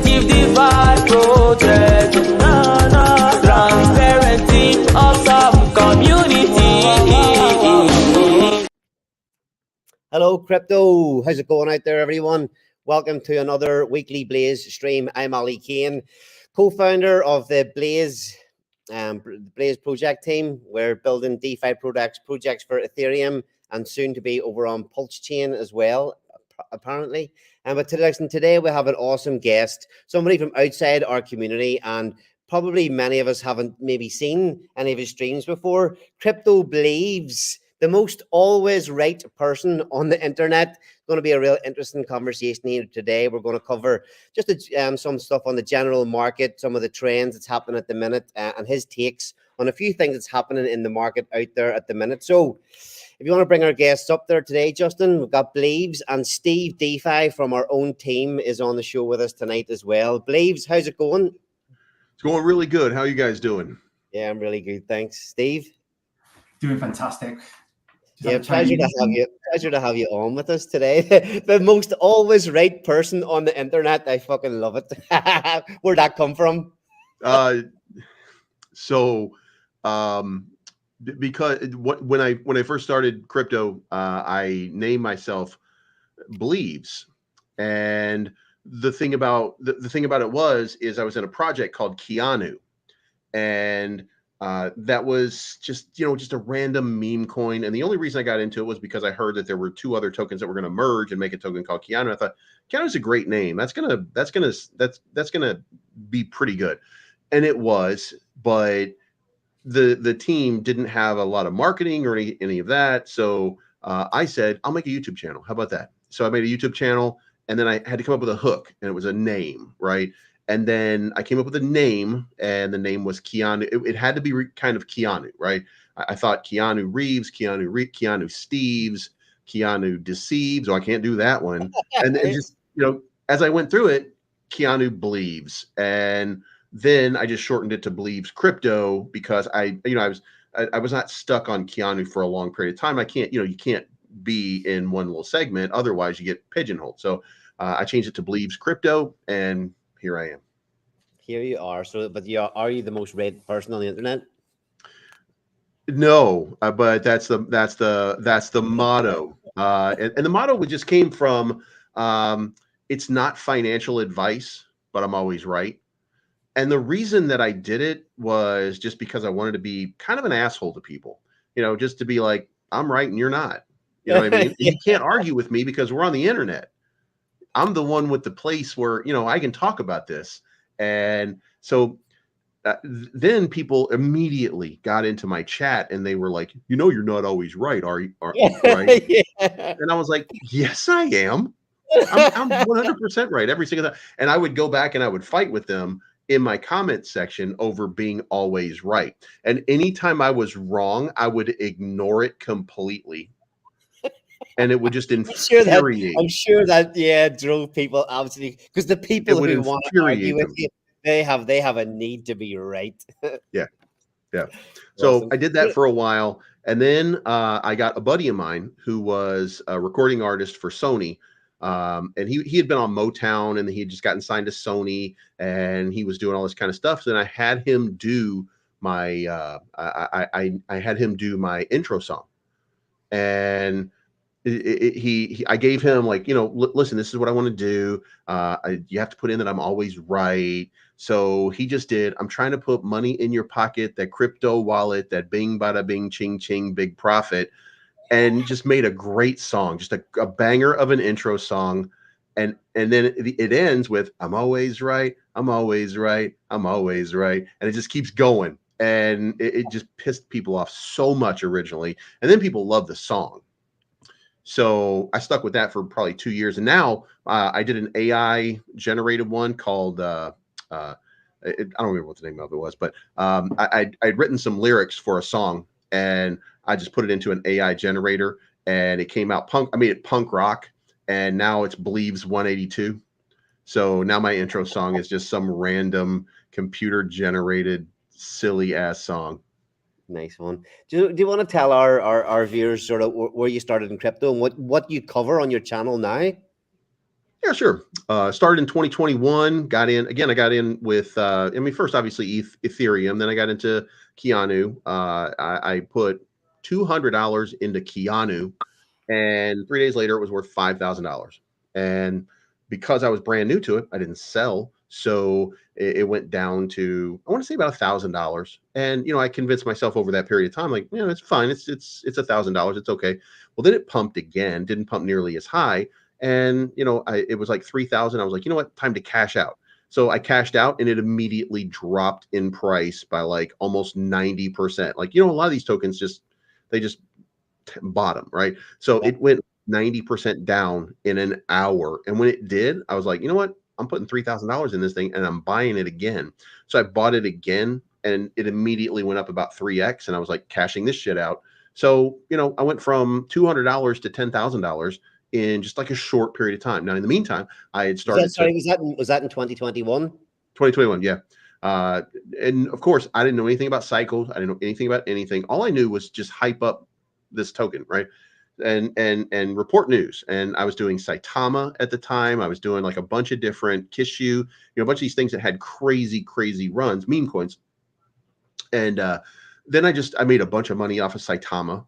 Creative divide project. No, no. Transparent team, awesome community. Hello, crypto. How's it going out there, everyone? Welcome to another weekly Bleeves stream. I'm Ali Kane, co-founder of the Bleeves project team. We're building DeFi projects for Ethereum and soon to be over on Pulse Chain as well, apparently. But today we have an awesome guest, somebody from outside our community, and probably many of us haven't maybe seen any of his streams before. Crypto Bleeves, the most always right person on the internet. Going to be a real interesting conversation here today. We're going to cover just some stuff on the general market, some of the trends that's happening at the minute, and his takes on a few things that's happening in the market out there at the minute. So if you want to bring our guests up there today, Justin, we've got Bleeves, and Steve DeFi from our own team is on the show with us tonight as well. Bleeves, how's it going? It's going really good. How are you guys doing? Yeah, I'm really good. Thanks. Steve? Doing fantastic. Yeah, pleasure to have you on with us today. The most always right person on the internet. I fucking love it. Where'd that come from? Because when I first started crypto, I named myself Bleeves, and the thing about it was I was in a project called Keanu, and that was just a random meme coin. And the only reason I got into it was because I heard that there were two other tokens that were going to merge and make a token called Keanu. I thought Keanu's a great name. That's gonna be pretty good, and it was. But the team didn't have a lot of marketing or any of that. So I said, I'll make a YouTube channel. How about that? So I made a YouTube channel, and then I had to come up with a hook, and it was a name, right? And then I came up with a name, and the name was Keanu. It had to be kind of Keanu, right? I thought Keanu Reeves, Keanu Steves, Keanu Deceives. Oh, I can't do that one. And then just, as I went through it, Keanu Bleeves. And then I just shortened it to Bleeves Crypto because I was not stuck on Keanu for a long period of time. I can't, you can't be in one little segment. Otherwise you get pigeonholed. So I changed it to Bleeves Crypto, and here I am. Here you are. So, but are you the most read person on the internet? No, but that's the motto. And the motto just came from, it's not financial advice, but I'm always right. And the reason that I did it was just because I wanted to be kind of an asshole to people, just to be like, I'm right and you're not. You know what I mean? Yeah. You can't argue with me because we're on the internet. I'm the one with the place where, I can talk about this. And so then people immediately got into my chat and they were like, you're not always right. Are you? Right? Yeah. And I was like, yes, I am. I'm 100% right every single time. And I would go back and I would fight with them in my comment section over being always right. And anytime I was wrong, I would ignore it completely. And it would just infuriate. I'm sure that drove people absolutely, because the people who want to argue with you, they have a need to be right. Yeah. So awesome. I did that for a while, and then I got a buddy of mine who was a recording artist for Sony, and he had been on Motown, and he had just gotten signed to Sony, and he was doing all this kind of stuff. So then I had him do my I had him do my intro song, and I gave him like, listen, this is what I want to do. You have to put in that I'm always right. So he just did, I'm trying to put money in your pocket, that crypto wallet, that bing, bada, bing, ching, ching, big profit. And just made a great song, just a banger of an intro song. And then it ends with, I'm always right. I'm always right. I'm always right. And it just keeps going. And it just pissed people off so much originally. And then people love the song. So I stuck with that for probably 2 years. And now I did an AI generated one called, I don't remember what the name of it was, but I'd written some lyrics for a song, and I just put it into an AI generator, and it came out punk. I made it punk rock, and now it's Bleeves 182. So now my intro song is just some random computer generated silly ass song. Nice one. Do you want to tell our viewers sort of where you started in crypto and what you cover on your channel now? Yeah, sure. Started in 2021, got in again. I got in with, first obviously Ethereum, then I got into Keanu. I put $200 into Keanu, and 3 days later it was worth $5,000. And because I was brand new to it, I didn't sell, so it went down to, I want to say, about $1,000. And I convinced myself over that period of time, like, it's fine, it's $1,000, it's okay. Well, then it pumped again, didn't pump nearly as high, and it was like 3,000. I was like, you know what, time to cash out. So I cashed out, and it immediately dropped in price by like almost 90%. Like, a lot of these tokens they just bottom, right? So it went 90% down in an hour. And when it did, I was like, you know what? I'm putting $3,000 in this thing, and I'm buying it again. So I bought it again, and it immediately went up about 3x. And I was like, cashing this shit out. So, I went from $200 to $10,000 in just like a short period of time. Now, in the meantime, I had started. Was that in 2021? 2021, yeah. And of course, I didn't know anything about cycles. I didn't know anything about anything. All I knew was just hype up this token, right? And report news. And I was doing Saitama at the time. I was doing like a bunch of different Kishu, a bunch of these things that had crazy runs, meme coins. And then I made a bunch of money off of Saitama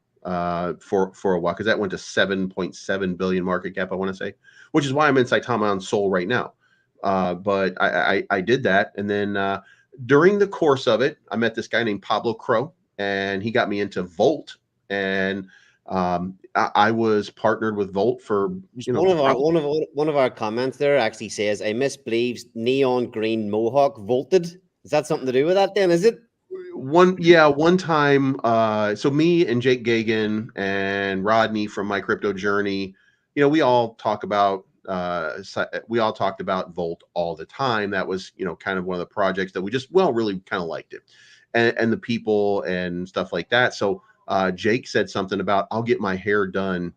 for a while, because that went to 7.7 billion market cap, I want to say, which is why I'm in Saitama on Sol right now. But I did that, and then during the course of it, I met this guy named Pablo Crow, and he got me into Volt. And I was partnered with Volt for one of our comments there actually says, "I miss Bleeves neon green mohawk Volted." Is that something to do with that? Then is it? One time. So me and Jake Gagan and Rodney from My Crypto Journey, we all talked about Volt all the time. That was kind of one of the projects that we just really kind of liked it, and the people and stuff like that. So Jake said something about, I'll get my hair done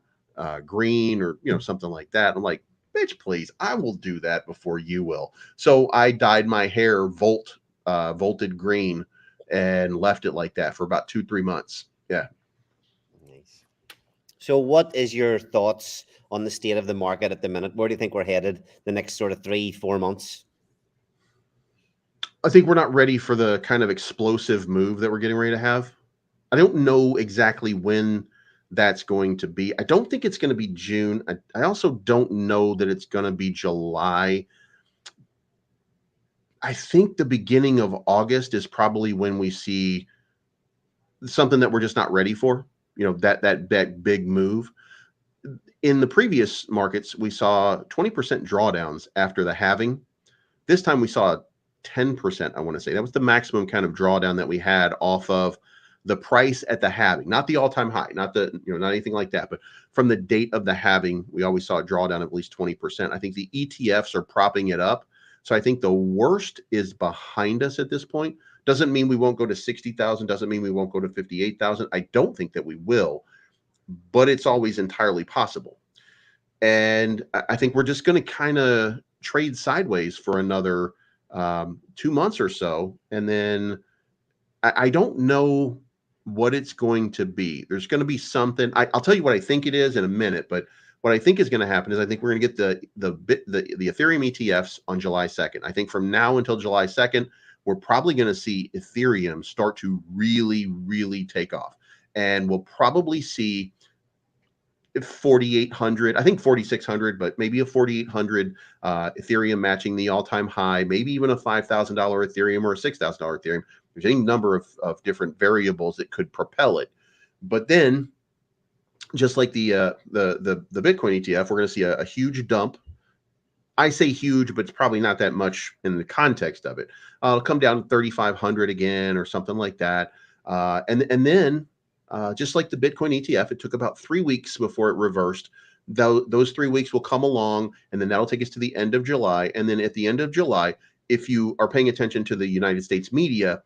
green, or something like that. I'm like, bitch, please, I will do that before you will. So I dyed my hair volted green, and left it like that for about 2-3 months. Yeah. Nice. So what is your thoughts on the state of the market at the minute? Where do you think we're headed the next sort of 3-4 months? I think we're not ready for the kind of explosive move that we're getting ready to have. I don't know exactly when that's going to be. I don't think it's going to be June. I also don't know that it's going to be July. I think the beginning of August is probably when we see something that we're just not ready for, that big move. In the previous markets, we saw 20% drawdowns after the halving. This time we saw 10%, I want to say. That was the maximum kind of drawdown that we had off of the price at the halving, not the all-time high, not anything like that, but from the date of the halving, we always saw a drawdown of at least 20%. I think the ETFs are propping it up. So I think the worst is behind us at this point. Doesn't mean we won't go to 60,000. Doesn't mean we won't go to 58,000. I don't think that we will, but it's always entirely possible. And I think we're just going to kind of trade sideways for another 2 months or so. And then I don't know what it's going to be. There's going to be something. I'll tell you what I think it is in a minute, but what I think is going to happen is I think we're going to get the Ethereum ETFs on July 2nd. I think from now until July 2nd, we're probably going to see Ethereum start to really take off. And we'll probably see 4,800, I think 4,600, but maybe a 4,800 Ethereum matching the all-time high, maybe even a $5,000 Ethereum or a $6,000 Ethereum. There's any number of different variables that could propel it. But then, just like the Bitcoin ETF, we're going to see a huge dump. I say huge, but it's probably not that much in the context of it. It'll come down to 3,500 again or something like that. And then, just like the Bitcoin ETF, it took about 3 weeks before it reversed. Those 3 weeks will come along, and then that'll take us to the end of July. And then at the end of July, if you are paying attention to the United States media,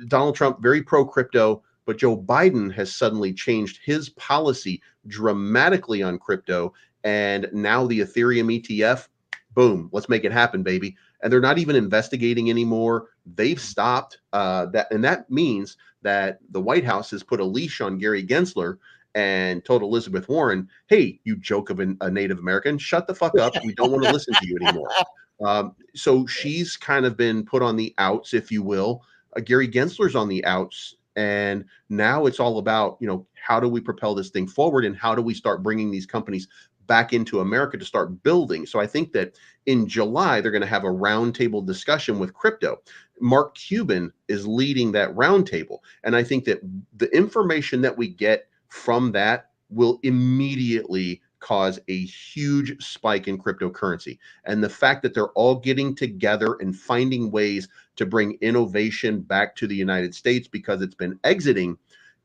Donald Trump, very pro-crypto, but Joe Biden has suddenly changed his policy dramatically on crypto. And now the Ethereum ETF, boom, let's make it happen, baby. And they're not even investigating anymore. They've stopped that. And that means that the White House has put a leash on Gary Gensler, and told Elizabeth Warren, hey, you joke of a Native American, shut the fuck up. We don't want to listen to you anymore. So she's kind of been put on the outs, if you will. Gary Gensler's on the outs. And now it's all about, how do we propel this thing forward, and how do we start bringing these companies back into America to start building? So I think that in July, they're going to have a roundtable discussion with crypto. Mark Cuban is leading that roundtable. And I think that the information that we get from that will immediately cause a huge spike in cryptocurrency. And the fact that they're all getting together and finding ways to bring innovation back to the United States because it's been exiting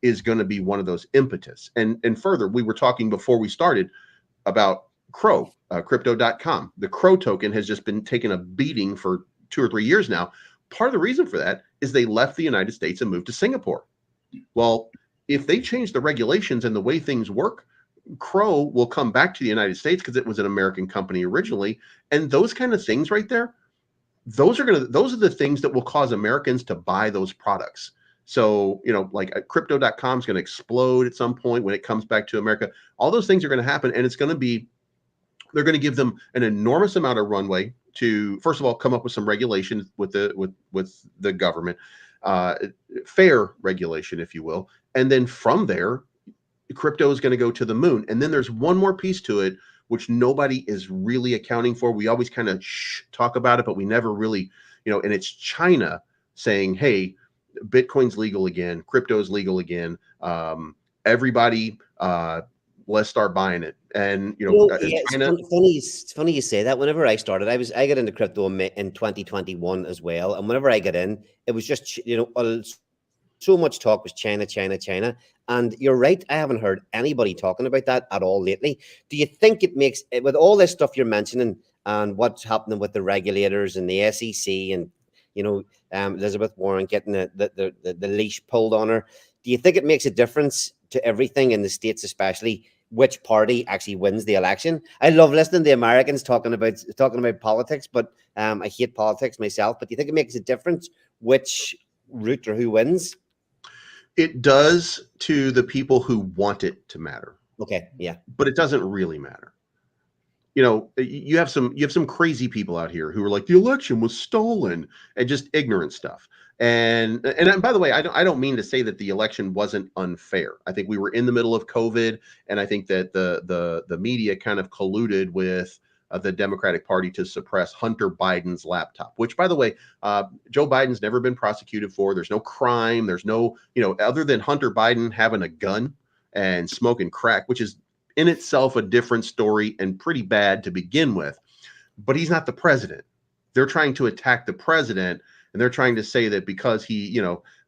is going to be one of those impetus. And further, we were talking before we started about Crow, crypto.com. The Crow token has just been taking a beating for 2 or 3 years now. Part of the reason for that is they left the United States and moved to Singapore. Well, if they change the regulations and the way things work, Crow will come back to the United States because it was an American company originally. And those kind of things right there, those are the things that will cause Americans to buy those products. So, like crypto.com is going to explode at some point when it comes back to America. All those things are going to happen, and they're going to give them an enormous amount of runway to, first of all, come up with some regulations with the government, fair regulation, if you will. And then from there, crypto is going to go to the moon. And then there's one more piece to it, which nobody is really accounting for. We always kind of talk about it, but we never really, and it's China saying, hey, Bitcoin's legal again, crypto is legal again. Everybody, let's start buying it. And China. It's funny you say that. Whenever I started, I got into crypto in 2021 as well. And whenever I got in, it was just so much talk was China. And you're right, I haven't heard anybody talking about that at all lately. Do you think it makes, with all this stuff you're mentioning and what's happening with the regulators and the SEC and Elizabeth Warren getting the leash pulled on her, do you think it makes a difference to everything in the States, especially which party actually wins the election? I love listening to Americans talking about politics, but I hate politics myself. But do you think it makes a difference which route or who wins? It does to the people who want it to matter. Okay, yeah. But it doesn't really matter. You have some crazy people out here who are like, the election was stolen, and just ignorant stuff. And by the way, I don't mean to say that the election wasn't unfair. I think we were in the middle of COVID, and I think that the media kind of colluded with the Democratic Party to suppress Hunter Biden's laptop, which, by the way, Joe Biden's never been prosecuted for. There's no crime. There's no, other than Hunter Biden having a gun and smoking crack, which is in itself a different story and pretty bad to begin with. But he's not the president. They're trying to attack the president, and they're trying to say that because he,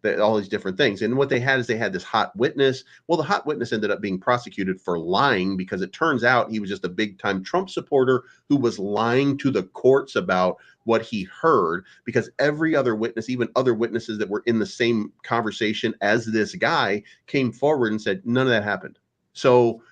that all these different things. And what they had is they had this hot witness. Well, the hot witness ended up being prosecuted for lying because it turns out he was just a big time Trump supporter who was lying to the courts about what he heard, because every other witness, even other witnesses that were in the same conversation as this guy, came forward and said none of that happened. So,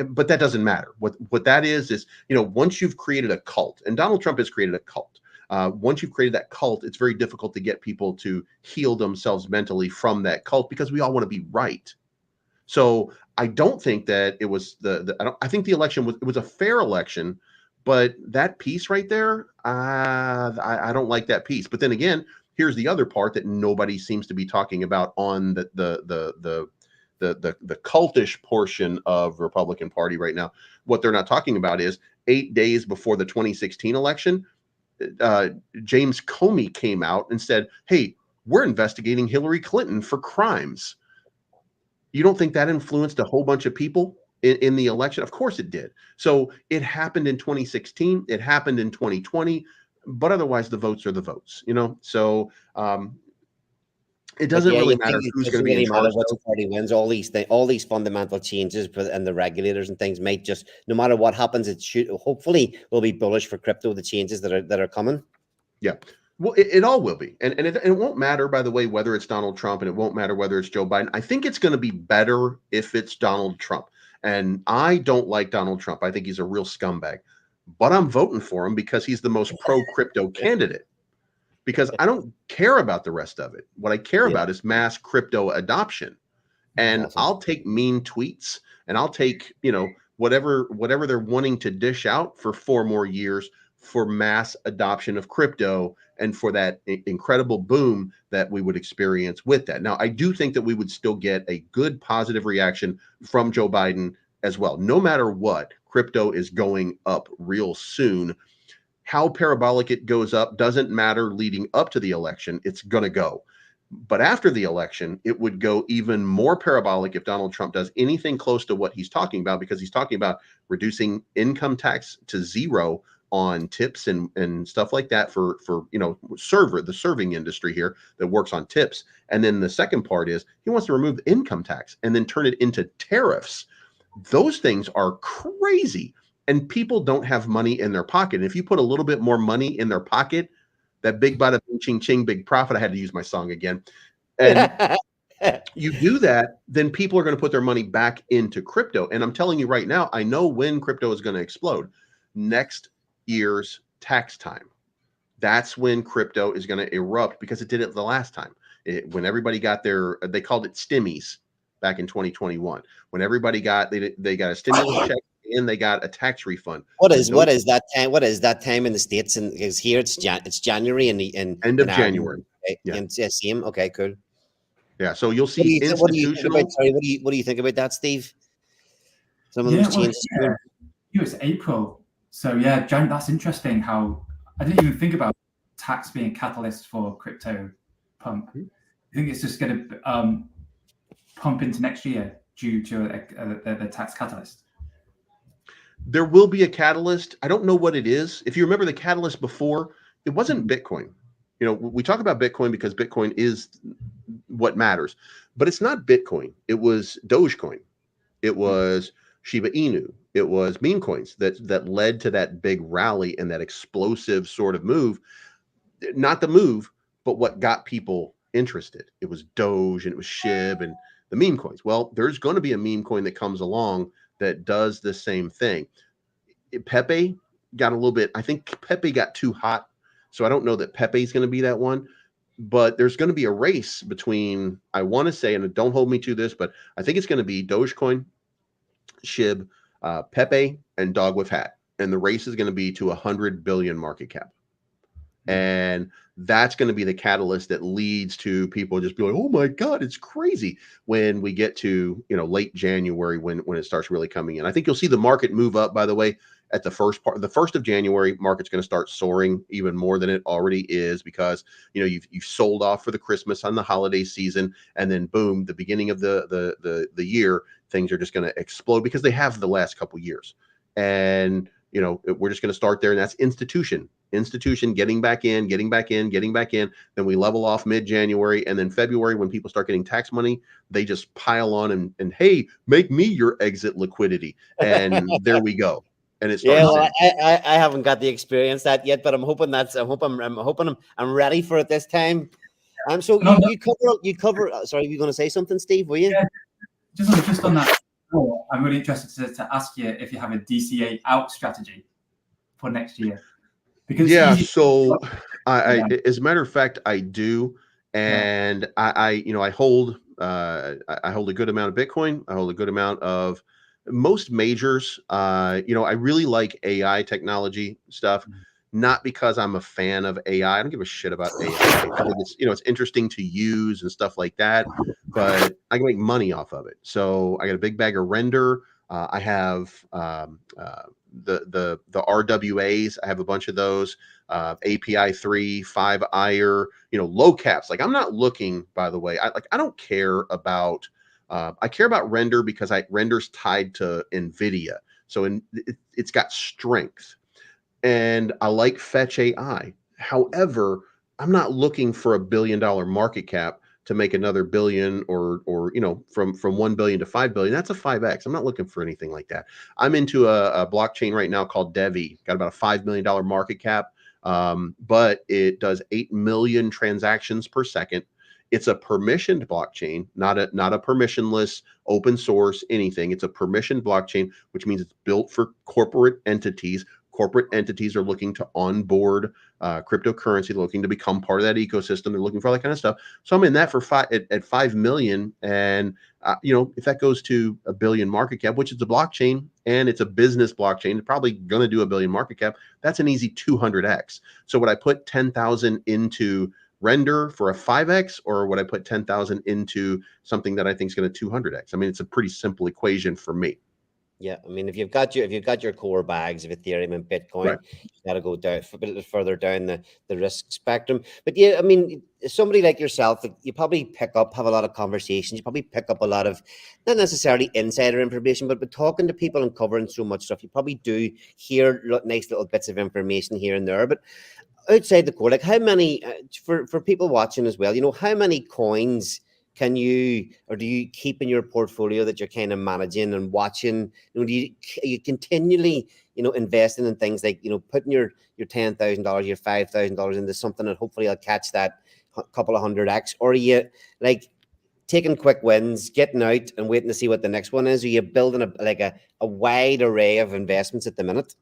but that doesn't matter. What that is, once you've created a cult, and Donald Trump has created a cult. Once you've created that cult, it's very difficult to get people to heal themselves mentally from that cult, because we all want to be right. So I don't think that it was I think the election was a fair election, but that piece right there, I don't like that piece. But then again, here's the other part that nobody seems to be talking about on the cultish portion of Republican Party right now. What they're not talking about is 8 days before the 2016 election, James Comey came out and said, hey, we're investigating Hillary Clinton for crimes. You don't think that influenced a whole bunch of people in the election? Of course it did. So it happened in 2016. It happened in 2020. But otherwise, the votes are the votes, So it doesn't really matter who's going to be in charge. Which party wins. All these fundamental changes and the regulators and things might just, no matter what happens, it should hopefully will be bullish for crypto. The changes that are coming. Yeah, well, it all will be, and it won't matter, by the way, whether it's Donald Trump, and it won't matter whether it's Joe Biden. I think it's going to be better if it's Donald Trump, and I don't like Donald Trump. I think he's a real scumbag, but I'm voting for him because he's the most pro crypto candidate. Because I don't care about the rest of it. What I care about is mass crypto adoption. And Awesome. I'll take mean tweets, and I'll take, whatever they're wanting to dish out for 4 more years for mass adoption of crypto and for that incredible boom that we would experience with that. Now, I do think that we would still get a good positive reaction from Joe Biden as well. No matter what, crypto is going up real soon. How parabolic it goes up doesn't matter leading up to the election. It's going to go. But after the election, it would go even more parabolic if Donald Trump does anything close to what he's talking about, because he's talking about reducing income tax to 0 on tips and stuff like that for the serving industry here that works on tips. And then the second part is he wants to remove the income tax and then turn it into tariffs. Those things are crazy. And people don't have money in their pocket. And if you put a little bit more money in their pocket, that big bada bing ching ching big profit, I had to use my song again. And you do that, then people are going to put their money back into crypto. And I'm telling you right now, I know when crypto is going to explode. Next year's tax time. That's when crypto is going to erupt, because it did it the last time. When everybody got they called it stimmies back in 2021. When everybody they got a stimulus check and they got a tax refund. What is that time? What is that time in the States? And because here it's January in end of January. Right? Yeah. Same. Okay, cool. Yeah. So you'll see institutional. What do you think about that, Steve? Some of those changes. It's April. So yeah, that's interesting. How I didn't even think about tax being a catalyst for crypto pump. I think it's just going to pump into next year due to the tax catalyst. There will be a catalyst. I don't know what it is. If you remember the catalyst before, it wasn't Bitcoin. We talk about Bitcoin because Bitcoin is what matters, but it's not Bitcoin. It was Dogecoin. It was Shiba Inu. It was meme coins that led to that big rally and that explosive sort of move. Not the move, but what got people interested. It was Doge and it was SHIB and the meme coins. Well, there's going to be a meme coin that comes along that does the same thing. Pepe got a little bit, I think Pepe got too hot. So I don't know that Pepe is going to be that one, but there's going to be a race between, I want to say, and don't hold me to this, but I think it's going to be Dogecoin, SHIB, Pepe, and Dog with Hat. And the race is going to be to 100 billion market cap. And that's going to be the catalyst that leads to people just be like, oh my God, it's crazy when we get to, late January, when it starts really coming in. I think you'll see the market move up, by the way, at the 1st of January, market's going to start soaring even more than it already is, because, you've sold off for the Christmas on the holiday season. And then boom, the beginning of the year, things are just going to explode because they have the last couple years. And, we're just going to start there. And that's institution getting back in. Then we level off mid-January, and then February, when people start getting tax money, they just pile on and hey, make me your exit liquidity. And there we go. And it starts. Yeah, well, I haven't got the experience that yet, but I'm hoping I'm ready for it this time. So you cover. Sorry, were you going to say something, Steve? Were you? Yeah, just on that. I'm really interested to ask you if you have a DCA out strategy for next year. Because so I as a matter of fact, I do, and I hold a good amount of Bitcoin. I hold a good amount of most majors. I really like AI technology stuff, not because I'm a fan of AI. I don't give a shit about AI. I think it's interesting to use and stuff like that, but I can make money off of it. So I got a big bag of Render. I have the RWAs. I have a bunch of those. API 3, 5IR, low caps. Like, I'm not looking, by the way, I don't care about, I care about Render because Render's tied to NVIDIA. So it's got strength. And I like Fetch AI. However, I'm not looking for $1 billion market cap to make another billion or from 1 billion to 5 billion. That's a 5x. I'm not looking for anything like that. I'm into a blockchain right now called Devi. Got about a $5 million market cap, but it does 8 million transactions per second. It's a permissioned blockchain, not a permissionless open source anything. It's a permissioned blockchain, which means it's built for corporate entities. corporate entities are looking to onboard cryptocurrency, looking to become part of that ecosystem. They're looking for all that kind of stuff. So I'm in that for at 5 million. And, if that goes to $1 billion market cap, which is a blockchain and it's a business blockchain, it's probably going to do $1 billion market cap. That's an easy 200x. So would I put 10,000 into Render for a 5x, or would I put 10,000 into something that I think is going to 200x? I mean, it's a pretty simple equation for me. Yeah, I mean, if you've got your core bags of Ethereum and Bitcoin, Right. you got to go down a bit further down the risk spectrum. But yeah, I mean, somebody like yourself, you probably have a lot of conversations. You probably pick up a lot of not necessarily insider information, but talking to people and covering so much stuff, you probably do hear nice little bits of information here and there. But outside the core, like how many for people watching as well, how many coins can you or do you keep in your portfolio that you're kind of managing and watching? Do you continually investing in things like putting your $10,000, your $5,000 into something that hopefully I'll catch that couple of 100x, or are you like taking quick wins, getting out and waiting to see what the next one is? Are you building a wide array of investments at the minute?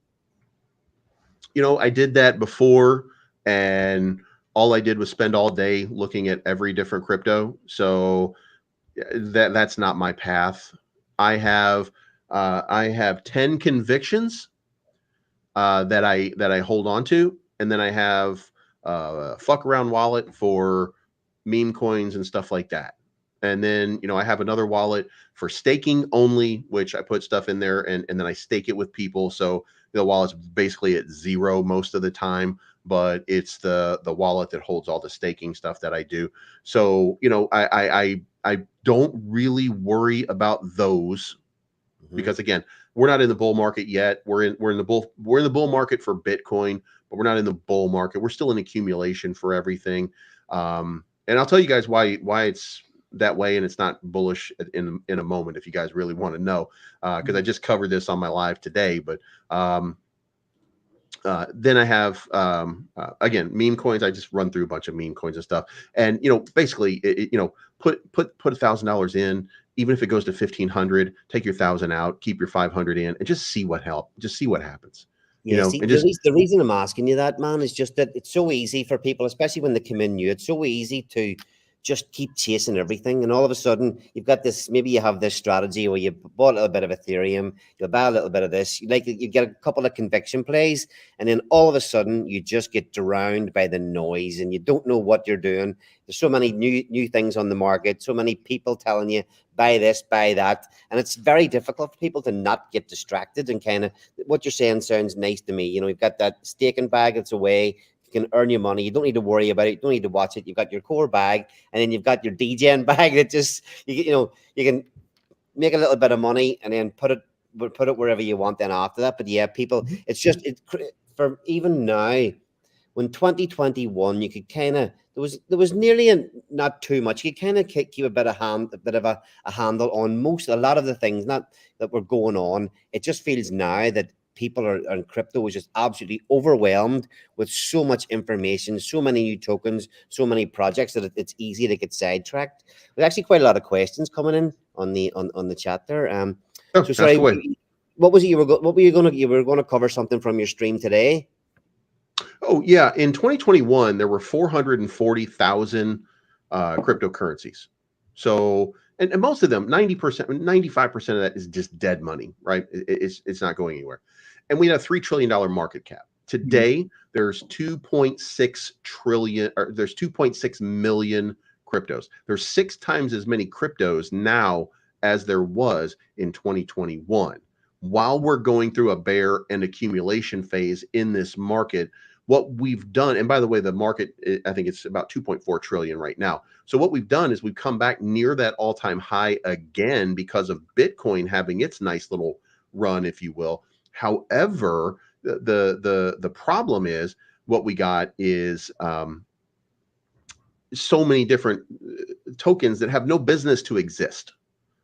I did that before, and all I did was spend all day looking at every different crypto. So that's not my path. I have 10 convictions that I hold on to, and then I have a fuck around wallet for meme coins and stuff like that. And then, I have another wallet for staking only, which I put stuff in there and then I stake it with people. So the wallet's basically at zero most of the time, but it's the wallet that holds all the staking stuff that I do. So, I don't really worry about those because again, we're not in the bull market yet. We're in the bull market for Bitcoin, but we're not in the bull market. We're still in accumulation for everything. And I'll tell you guys why it's that way, and it's not bullish in a moment if you guys really want to know, because I just covered this on my live today. But then I have again meme coins. I just run through a bunch of meme coins and stuff, and basically put $1,000 in. Even if it goes to 1,500, take your 1,000 out, keep your 500 in, and just see what happens. Yeah, the reason I'm asking you that, man, is just that it's so easy for people, especially when they come in new. It's so easy to just keep chasing everything, and all of a sudden you've got this. Maybe you have this strategy where you bought a little bit of Ethereum, you'll buy a little bit of this. You get a couple of conviction plays, and then all of a sudden you just get drowned by the noise, and you don't know what you're doing. There's so many new things on the market, so many people telling you buy this, buy that, and it's very difficult for people to not get distracted. And kind of what you're saying sounds nice to me. You've got that staking bag that's away. Can earn your money. You don't need to worry about it. You don't need to watch it. You've got your core bag, and then you've got your DJing bag that just you can make a little bit of money and then put it wherever you want. Then after that, but yeah, people, it's just for even now. When 2021, you could kind of there was nearly not too much. You could kind of keep a bit of a handle on a lot of the things that were going on. It just feels now that people and crypto is just absolutely overwhelmed with so much information, so many new tokens, so many projects that it's easy to get sidetracked. There's actually quite a lot of questions coming in on the chat there. So sorry, what was it you were going to cover something from your stream today? Oh yeah, in 2021 there were 440,000 cryptocurrencies. So and most of them, 90%, 95% of that is just dead money, right? It's not going anywhere. And we had a $3 trillion market cap. Today, there's 2.6 trillion, or there's 2.6 million cryptos. There's 6 times as many cryptos now as there was in 2021. While we're going through a bear and accumulation phase in this market, what we've done, and by the way, the market, I think it's about 2.4 trillion right now. So what we've done is we've come back near that all-time high again because of Bitcoin having its nice little run, if you will. However, the problem is what we got is so many different tokens that have no business to exist.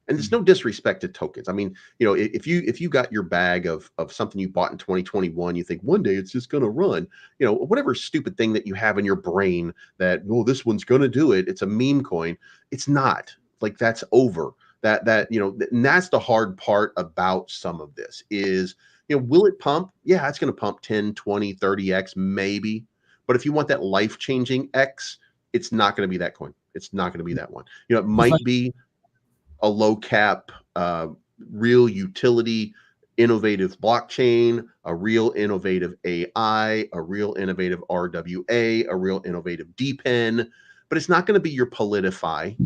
And there's no disrespect to tokens. I mean, if you got your bag of something you bought in 2021, you think one day it's just going to run, whatever stupid thing that you have in your brain that, well, this one's going to do it. It's a meme coin. It's not. Like, that's over. And that's the hard part about some of this is, will it pump? Yeah, it's going to pump 10, 20, 30x maybe. But if you want that life-changing X, it's not going to be that coin. It's not going to be that one. It might be a low cap, real utility, innovative blockchain, a real innovative AI, a real innovative RWA, a real innovative DPEN, but it's not going to be your Politify.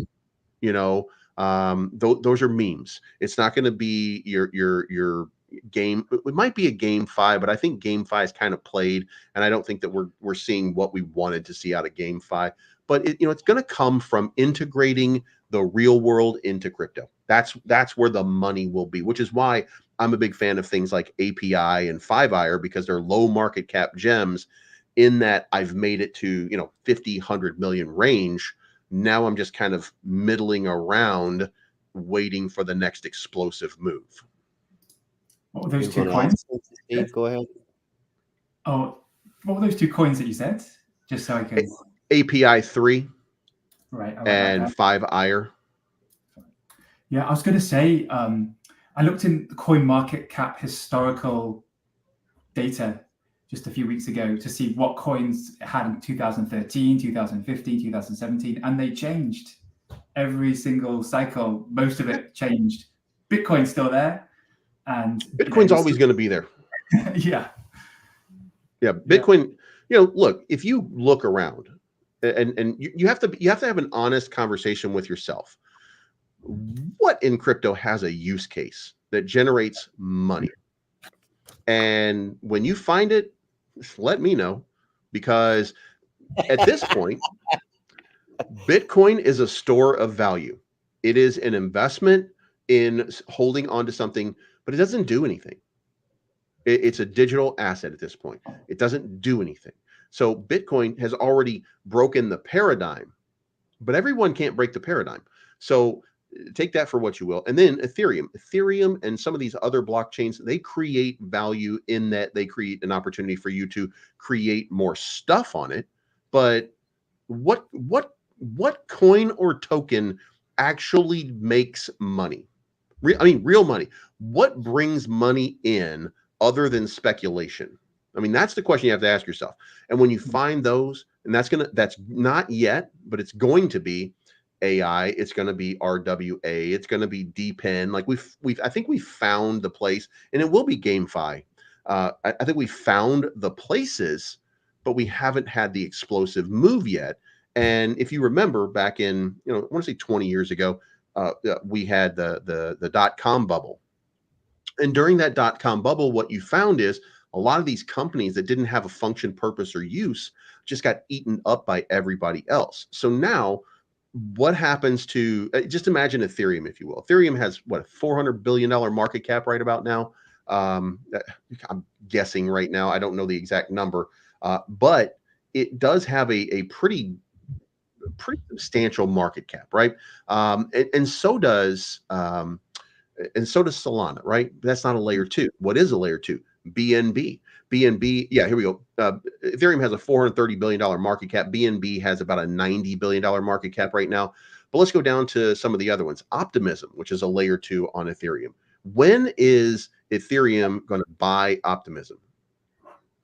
Those are memes. It's not going to be your game. It might be a GameFi, but I think GameFi is kind of played, and I don't think that we're seeing what we wanted to see out of GameFi. But it's going to come from integrating the real world into crypto. That's where the money will be, which is why I'm a big fan of things like API and 5IRE, because they're low market cap gems in that I've made it to 50, 100 million range. Now I'm just kind of middling around, waiting for the next explosive move. What were those two coins? Steve, go ahead. Oh, what were those two coins that you said? Just so I can. API 3, right, and 5IRE. Yeah, I was going to say, I looked in the coin market cap historical data just a few weeks ago to see what coins it had in 2013, 2015, 2017, and they changed every single cycle. Most of it changed. Bitcoin's still there, and Bitcoin's always going to be there. Yeah. Bitcoin. Look, if you look around, and you have to have an honest conversation with yourself. What in crypto has a use case that generates money? And when you find it, let me know, because at this point, Bitcoin is a store of value. It is an investment in holding on to something, but it doesn't do anything. It's a digital asset at this point. It doesn't do anything. So Bitcoin has already broken the paradigm, but everyone can't break the paradigm. So take that for what you will. And then Ethereum and some of these other blockchains, they create value in that they create an opportunity for you to create more stuff on it. But what coin or token actually makes money? Real money. What brings money in other than speculation? That's the question you have to ask yourself. And when you find those, and that's not yet, but it's going to be AI, it's going to be RWA, it's going to be DPEN. Like I think we found the place, and it will be GameFi. I think we found the places, but we haven't had the explosive move yet. And if you remember back in, I want to say 20 years ago, we had the .com bubble. And during that .com bubble, what you found is a lot of these companies that didn't have a function, purpose, or use just got eaten up by everybody else. So now what happens to, just imagine Ethereum, if you will. Ethereum has what, a $400 billion market cap right about now. I'm guessing right now. I don't know the exact number, but it does have a pretty substantial market cap, right? And so does Solana, right? That's not a layer 2. What is a layer 2? BNB. Yeah, here we go. Ethereum has a $430 billion market cap. BNB has about a $90 billion market cap right now. But let's go down to some of the other ones. Optimism, which is a layer 2 on Ethereum. When is Ethereum going to buy Optimism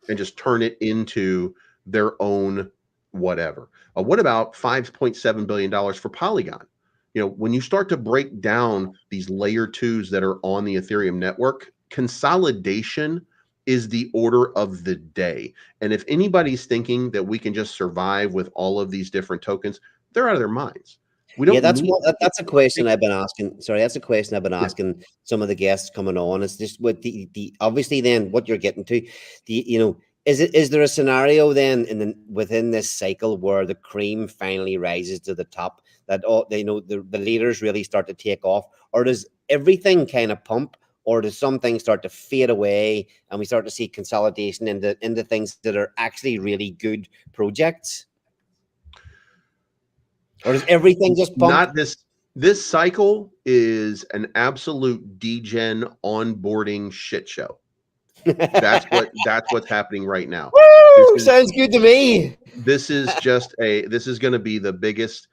and just turn it into their own whatever? What about $5.7 billion for Polygon? When you start to break down these layer 2s that are on the Ethereum network, consolidation is the order of the day. And if anybody's thinking that we can just survive with all of these different tokens, they're out of their minds. We don't. Yeah, that's a question I've been asking. Sorry, that's a question I've been asking some of the guests coming on. It's just what the obviously then what you're getting to, is there a scenario then within this cycle where the cream finally rises to the top, that the leaders really start to take off, or does everything kind of pump? Or does some things start to fade away and we start to see consolidation into things that are actually really good projects? Or does everything just pump? Not this cycle is an absolute degen onboarding shit show. That's what's happening right now. Woo! Sounds good to me. This is going to be the biggest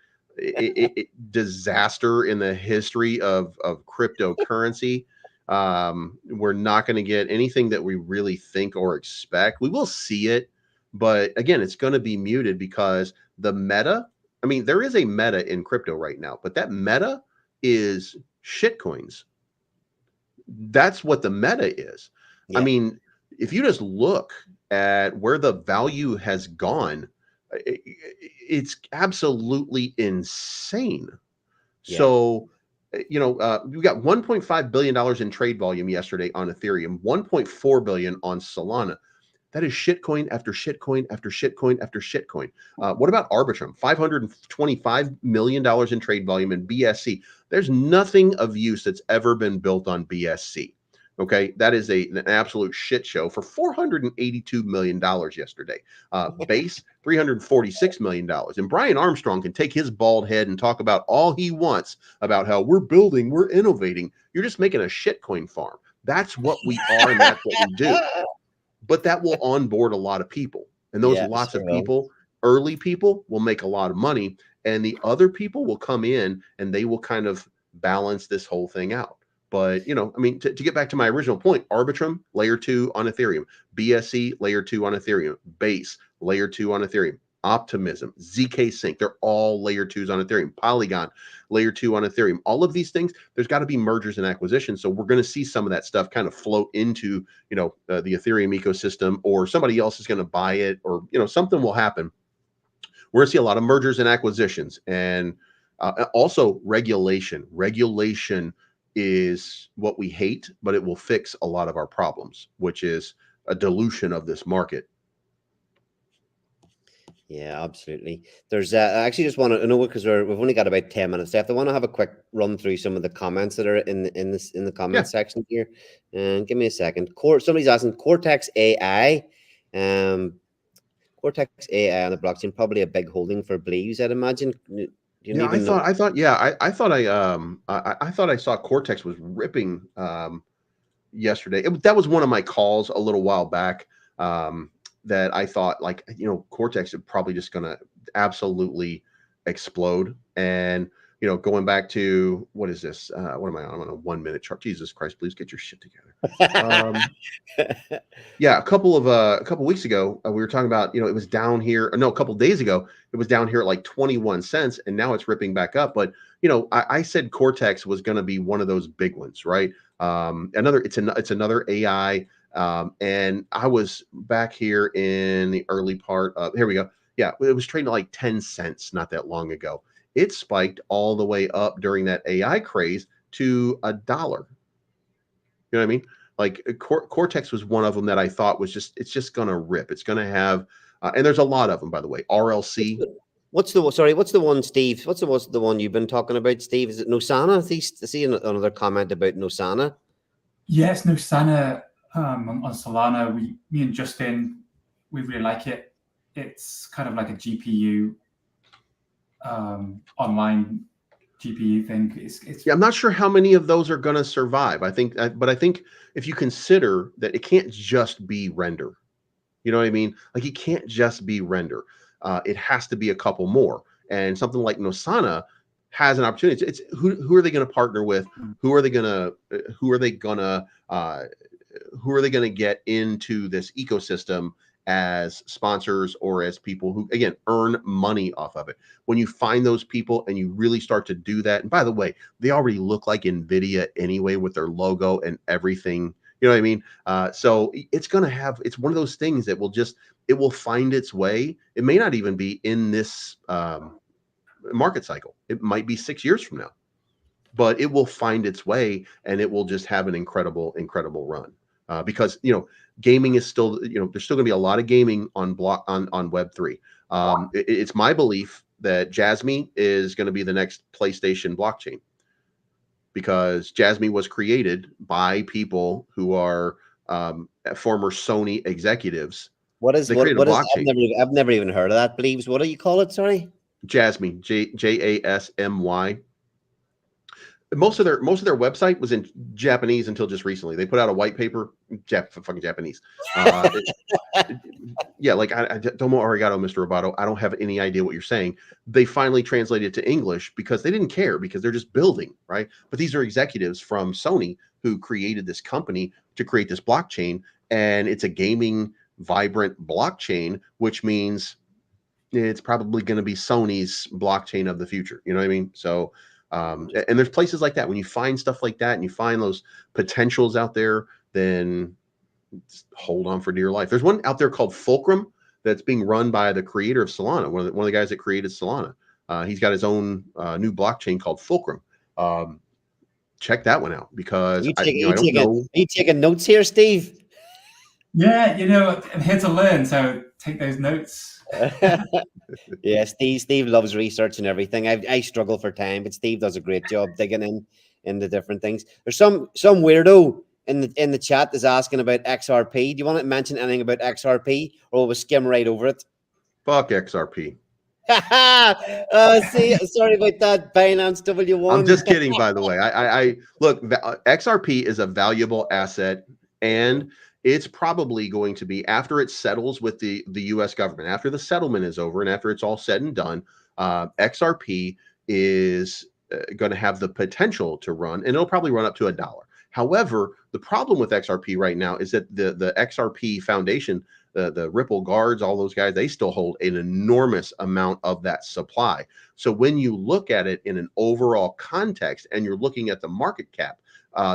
disaster in the history of cryptocurrency. We're not going to get anything that we really think or expect. We will see it, but again, it's going to be muted because the meta, I mean, there is a meta in crypto right now, but that meta is shitcoins. That's what the meta is. Yeah. I mean, if you just look at where the value has gone, it's absolutely insane. Yeah. So, we got $1.5 billion in trade volume yesterday on Ethereum, 1.4 billion on Solana. That is shitcoin after shitcoin after shitcoin after shitcoin. What about Arbitrum? $525 million in trade volume in BSC. There's nothing of use that's ever been built on BSC. Okay, that is an absolute shit show for $482 million yesterday. Base, $346 million. And Brian Armstrong can take his bald head and talk about all he wants about how we're building, we're innovating. You're just making a shitcoin farm. That's what we are, and that's what we do. But that will onboard a lot of people. And those lots of people, early people, will make a lot of money. And the other people will come in and they will kind of balance this whole thing out. But, I mean, to get back to my original point, Arbitrum, layer 2 on Ethereum, BSC, layer 2 on Ethereum, Base, layer 2 on Ethereum, Optimism, ZK Sync, they're all layer 2s on Ethereum, Polygon, layer 2 on Ethereum. All of these things, there's got to be mergers and acquisitions. So we're going to see some of that stuff kind of float into, the Ethereum ecosystem, or somebody else is going to buy it, or, something will happen. We're going to see a lot of mergers and acquisitions, and also regulation. Regulation is what we hate, but it will fix a lot of our problems, which is a dilution of this market. Yeah, absolutely. There's I actually just want to know, because we've only got about 10 minutes left. I want to have a quick run through some of the comments that are in the comment section here. And give me a second. Somebody's asking Cortex AI. Cortex AI on the blockchain, probably a big holding for Bleeves, I'd imagine. I thought I saw Cortex was ripping yesterday. That was one of my calls a little while back. That I thought, Cortex is probably just going to absolutely explode. And, going back to, what is this? What am I on? I'm on a 1 minute chart. Jesus Christ, please get your shit together. A couple weeks ago, we were talking about, it was down here. No, a couple days ago, it was down here at like 21 cents, and now it's ripping back up. But, I said Cortex was going to be one of those big ones, right? It's another AI. And I was back here in the early part of, here we go. Yeah, it was trading at like 10 cents not that long ago. It spiked all the way up during that AI craze to $1. You know what I mean? Like Cortex was one of them that I thought was it's just going to rip. It's going to have, and there's a lot of them, by the way. RLC. What's the one, Steve? What's the one you've been talking about, Steve? Is it Nosana? I see another comment about Nosana. Yes, Nosana. On Solana, me and Justin, we really like it. It's kind of like a GPU, online GPU thing. It's I'm not sure how many of those are going to survive. I think if you consider that it can't just be render, you know what I mean? Like, it can't just be render. It has to be a couple more. And something like Nosana has an opportunity. It's who are they going to partner with? Who are they going to get into this ecosystem as sponsors, or as people who, again, earn money off of it? When you find those people and you really start to do that, and by the way, they already look like NVIDIA anyway with their logo and everything, you know what I mean? So it's one of those things that it will find its way. It may not even be in this market cycle. It might be 6 years from now, but it will find its way, and it will just have an incredible run. Because gaming is still, there's still going to be a lot of gaming on Web3. It's my belief that Jasmy is going to be the next PlayStation blockchain, because Jasmy was created by people who are former Sony executives. What is blockchain? I've never even heard of that. Bleeves, what do you call it? Sorry, Jasmy, Jasmy. Most of their website was in Japanese until just recently. They put out a white paper, fucking Japanese. Yeah, like Domo arigato, Mr. Roboto. I don't have any idea what you're saying. They finally translated it to English because they didn't care, because they're just building, right? But these are executives from Sony who created this company to create this blockchain, and it's a gaming vibrant blockchain, which means it's probably going to be Sony's blockchain of the future. You know what I mean? So, and there's places like that. When you find stuff like that and you find those potentials out there, then hold on for dear life. There's one out there called Fulcrum that's being run by the creator of Solana, one of the guys that created Solana. He's got his own new blockchain called Fulcrum. Check that one out, because I don't know. Are you taking notes here, Steve? Yeah, I'm here to learn, so take those notes. Yeah, Steve loves research and everything. I struggle for time, but Steve does a great job digging in the different things. There's some weirdo in the chat is asking about XRP. Do you want to mention anything about XRP, or will we skim right over it? Fuck XRP. See, sorry about that, Binance W1. I'm just kidding, by the way. I look, XRP is a valuable asset, and it's probably going to be, after it settles with the US government, after the settlement is over and after it's all said and done, XRP is going to have the potential to run, and it'll probably run up to $1. However, the problem with XRP right now is that the XRP Foundation, the Ripple guards, all those guys, they still hold an enormous amount of that supply. So when you look at it in an overall context and you're looking at the market cap,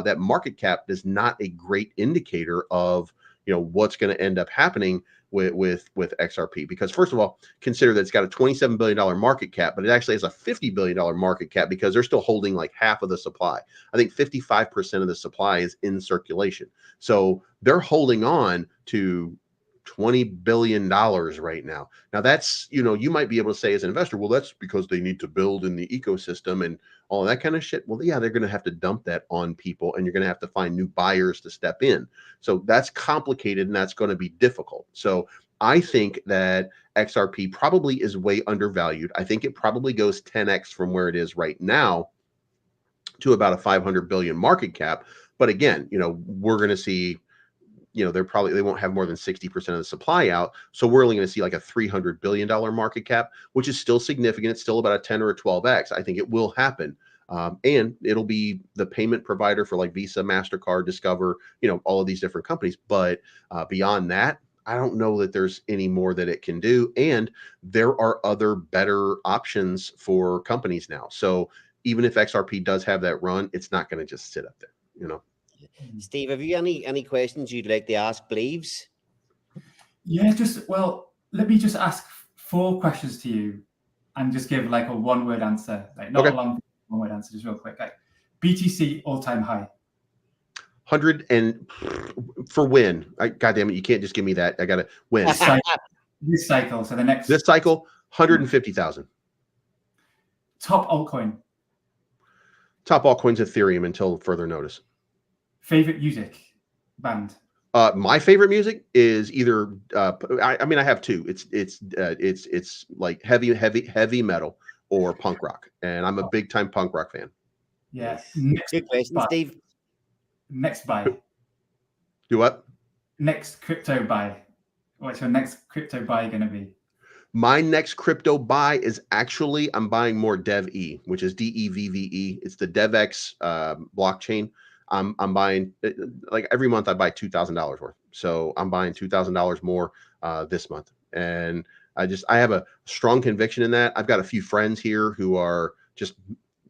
that market cap is not a great indicator of what's going to end up happening with XRP. Because first of all, consider that it's got a $27 billion market cap, but it actually has a $50 billion market cap because they're still holding like half of the supply. I think 55% of the supply is in circulation. So they're holding on to $20 billion right now. Now that's, you might be able to say as an investor, well, that's because they need to build in the ecosystem and all of that kind of shit. Well, yeah, they're going to have to dump that on people, and you're going to have to find new buyers to step in. So that's complicated, and that's going to be difficult. So I think that XRP probably is way undervalued. I think it probably goes 10x from where it is right now to about a 500 billion market cap. But again, we're going to see, they won't have more than 60% of the supply out. So we're only going to see like a $300 billion market cap, which is still significant. It's still about a 10 or a 12x. I think it will happen. And it'll be the payment provider for like Visa, MasterCard, Discover, all of these different companies. But beyond that, I don't know that there's any more that it can do. And there are other better options for companies now. So even if XRP does have that run, it's not going to just sit up there, Steve, have you any questions you'd like to ask Bleeves? Yeah, let me just ask 4 questions to you and just give like a one-word answer, like not a long one-word answer, just real quick. Like BTC all-time high. 100 and for when? God damn it, you can't just give me that. I gotta win. This cycle. So this cycle, 150,000. Top altcoin. Top altcoin's Ethereum until further notice. Favorite music band? My favorite music is either I have 2. It's like heavy metal or punk rock, and I'm a big time punk rock fan. Yeah. Good question, Steve. Next buy. Do what? Next crypto buy. What's your next crypto buy going to be? My next crypto buy is actually, I'm buying more DevE, which is DEVVE. It's the DevX blockchain. I'm buying, like every month I buy $2,000 worth. So I'm buying $2,000 more this month. And I have a strong conviction in that. I've got a few friends here who are just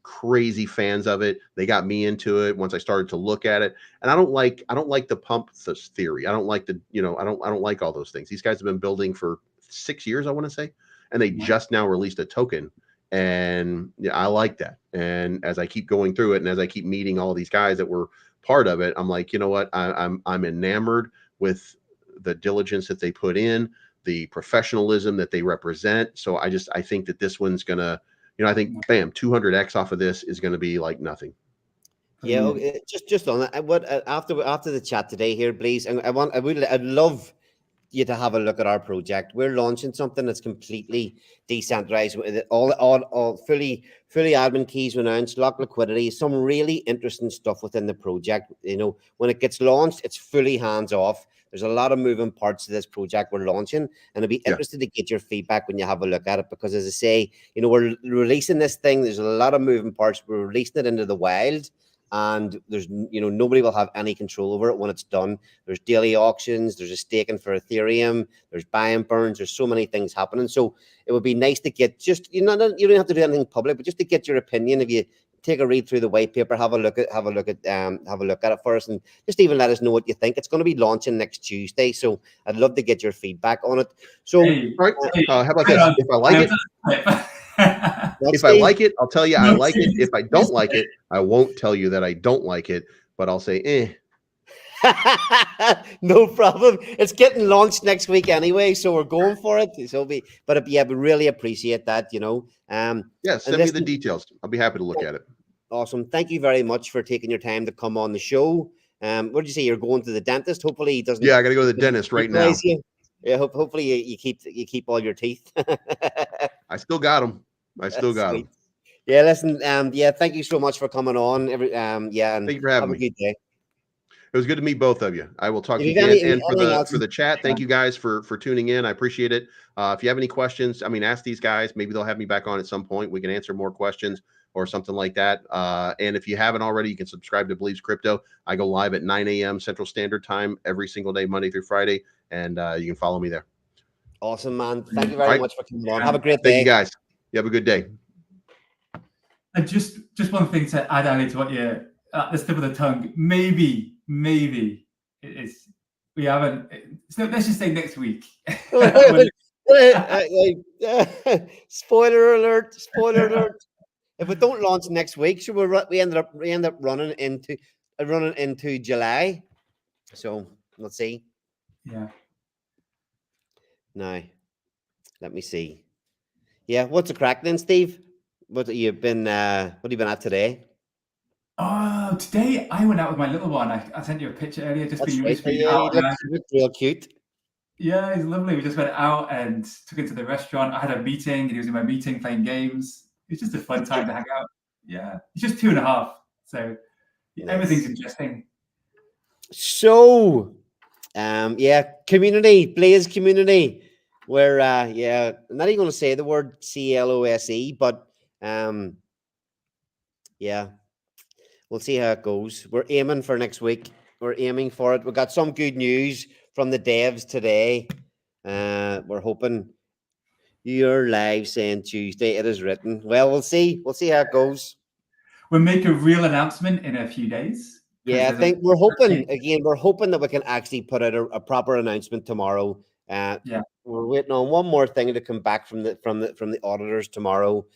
crazy fans of it. They got me into it once I started to look at it. And I don't like the pump theory. I don't like I don't like all those things. These guys have been building for 6 years, I want to say, and they just now released a token. And yeah, I like that. And as I keep going through it, and as I keep meeting all these guys that were part of it, I'm like, you know what? I'm enamored with the diligence that they put in, the professionalism that they represent. So I think that this one's gonna, I think, bam, 200x off of this is gonna be like nothing. Yeah, okay, just on that. What after the chat today here, please, and I'd love you to have a look at our project. We're launching something that's completely decentralized, with all fully admin keys announced, lock liquidity, some really interesting stuff within the project. When it gets launched, it's fully hands off. There's a lot of moving parts to this project we're launching, and I'd be interested to get your feedback when you have a look at it, because as I say, we're releasing this thing. There's a lot of moving parts. We're releasing it into the wild, and there's, nobody will have any control over it when it's done. There's daily auctions, there's a staking for Ethereum, there's buy and burns, there's so many things happening. So it would be nice to get just, you don't have to do anything public, but just to get your opinion. If you take a read through the white paper, have a look at it first, and just even let us know what you think. It's going to be launching next Tuesday, so I'd love to get your feedback on it. So, right, how about this? If I like it, if I like it, I'll tell you I like it. If I don't like it, I won't tell you that I don't like it, but I'll say, No problem. It's getting launched next week anyway, so we're going for it. So we really appreciate that. Yeah, send me the details. I'll be happy to look at it. Awesome. Thank you very much for taking your time to come on the show. What did you say? You're going to the dentist? Hopefully he doesn't. Yeah, I got to go to the dentist right now. Yeah, hopefully you keep all your teeth. I still got them. Them. Yeah, listen. Thank you so much for coming on. And thank you for having me. Have a good day. It was good to meet both of you. I will talk to you again. And for the chat, thank you guys for tuning in. I appreciate it. If you have any questions, ask these guys. Maybe they'll have me back on at some point. We can answer more questions or something like that. And if you haven't already, you can subscribe to Bleeves Crypto. I go live at 9 a.m. Central Standard Time every single day, Monday through Friday. And you can follow me there. Awesome, man. Thank you very much for coming on. Have a great day. Thank you, guys. You have a good day. And just one thing to add, Ali, to what you're at the tip of the tongue. Maybe it is. We haven't. So let's just say next week. Spoiler alert! Spoiler alert! If we don't launch next week, so we end up running into July. So let's see. Yeah. Now, let me see. Yeah, what's the crack then, Steve? What have you been at today? Oh, today I went out with my little one. I sent you a picture earlier. Just been out. He looks real cute. Yeah, he's lovely. We just went out and took him to the restaurant. I had a meeting, and he was in my meeting playing games. It was just a fun time to hang out. Yeah, he's just 2.5, so everything's interesting. So, community, Bleeves community. We're I'm not even going to say the word CLOSE, but we'll see how it goes. We're aiming for next week. We're aiming for it. We got some good news from the devs today. We're hoping you're live saying Tuesday. It is written. Well, we'll see. We'll see how it goes. We'll make a real announcement in a few days. Yeah, I think we're hoping that we can actually put out a proper announcement tomorrow. We're waiting on one more thing to come back from the auditors tomorrow.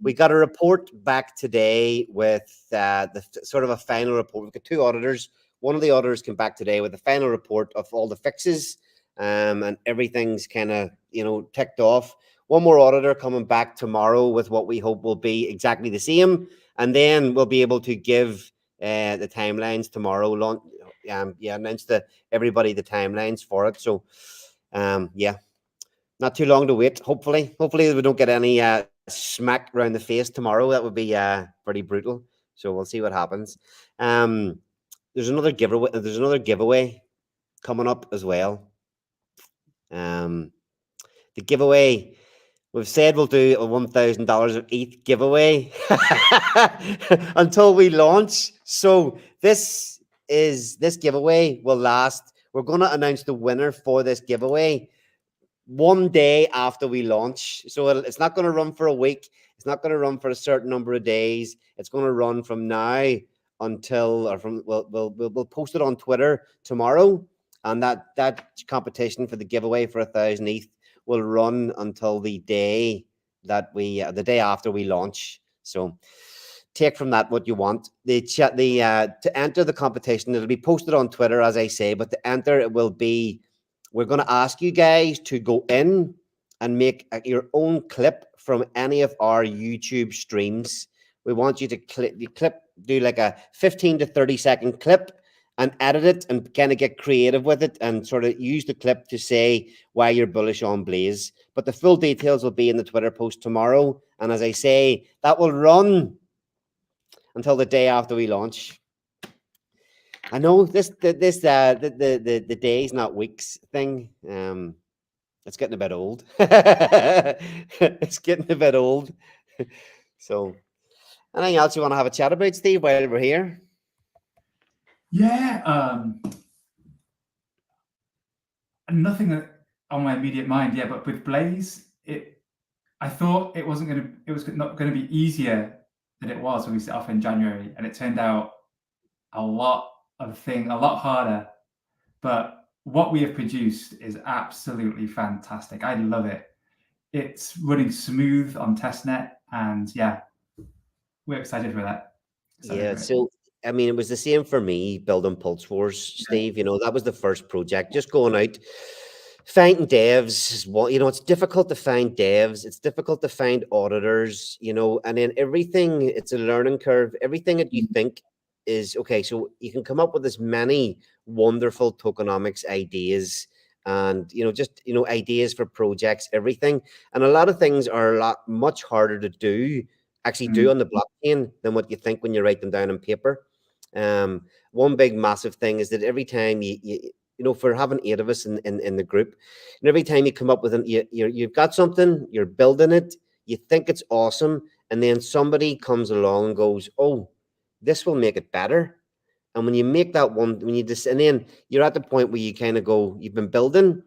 We got a report back today with the sort of a final report. We've got 2 auditors. One of the auditors came back today with a final report of all the fixes, and everything's kind of ticked off. One more auditor coming back tomorrow with what we hope will be exactly the same, and then we'll be able to give the timelines tomorrow. Announce to everybody the timelines for it. So, not too long to wait. Hopefully we don't get any smack around the face tomorrow. That would be pretty brutal. So we'll see what happens. There's another giveaway coming up as well. The giveaway, we've said we'll do a $1,000 of ETH giveaway until we launch. So this giveaway will last. We're going to announce the winner for this giveaway one day after we launch. So it's not going to run for a week. It's not going to run for a certain number of days. It's going to run from now until, we'll post it on Twitter tomorrow, and that competition for the giveaway for 1,000 ETH will run until the day the day after we launch. So take from that what you want. To enter the competition, it'll be posted on Twitter, as I say, but to enter it will be, we're going to ask you guys to go in and make your own clip from any of our YouTube streams. We want you to do like a 15 to 30 second clip and edit it and kind of get creative with it and sort of use the clip to say why you're bullish on Bleeves. But the full details will be in the Twitter post tomorrow. And as I say, that will run until the day after we launch. I know the days, not weeks thing. It's getting a bit old. It's getting a bit old. So, anything else you want to have a chat about, Steve, while we're here? Yeah, nothing on my immediate mind. Yeah, but with Bleeves, I thought it was not going to be easier than it was when we set off in January, and it turned out a lot harder. But what we have produced is absolutely fantastic. I love it. It's running smooth on testnet, and yeah, we're excited for that. Yeah, so I mean, it was the same for me building Pulse Wars, Steve. You know, that was the first project. Just going out, finding devs is what, you know, it's difficult to find devs, it's difficult to find auditors, you know, and then everything, it's a learning curve. Everything that you think is okay, so you can come up with as many wonderful tokenomics ideas and, you know, just, you know, ideas for projects, everything. And a lot of things are a lot much harder to do, actually do on the blockchain than what you think when you write them down on paper. One big massive thing is that every time you know, for having 8 of us in the group, and every time you come up with you've got something, you're building it, you think it's awesome, and then somebody comes along and goes, "Oh, this will make it better." And when you make that one, when you just, and then you're at the point where you kind of go, you've been building,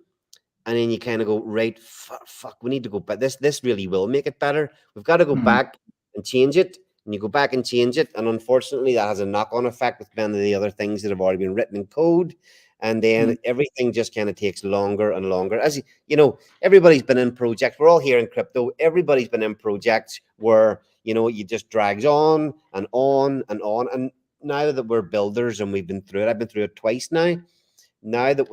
and then you kind of go, right, fuck, we need to go back. This really will make it better. We've got to go back and change it. And you go back and change it. And unfortunately, that has a knock-on effect with many of the other things that have already been written in code. And then everything just kind of takes longer and longer. As you know, everybody's been in projects. We're all here in crypto. Everybody's been in projects where, you know, you just drags on and on and on. And now that we're builders and we've been through it, I've been through it twice now. Now that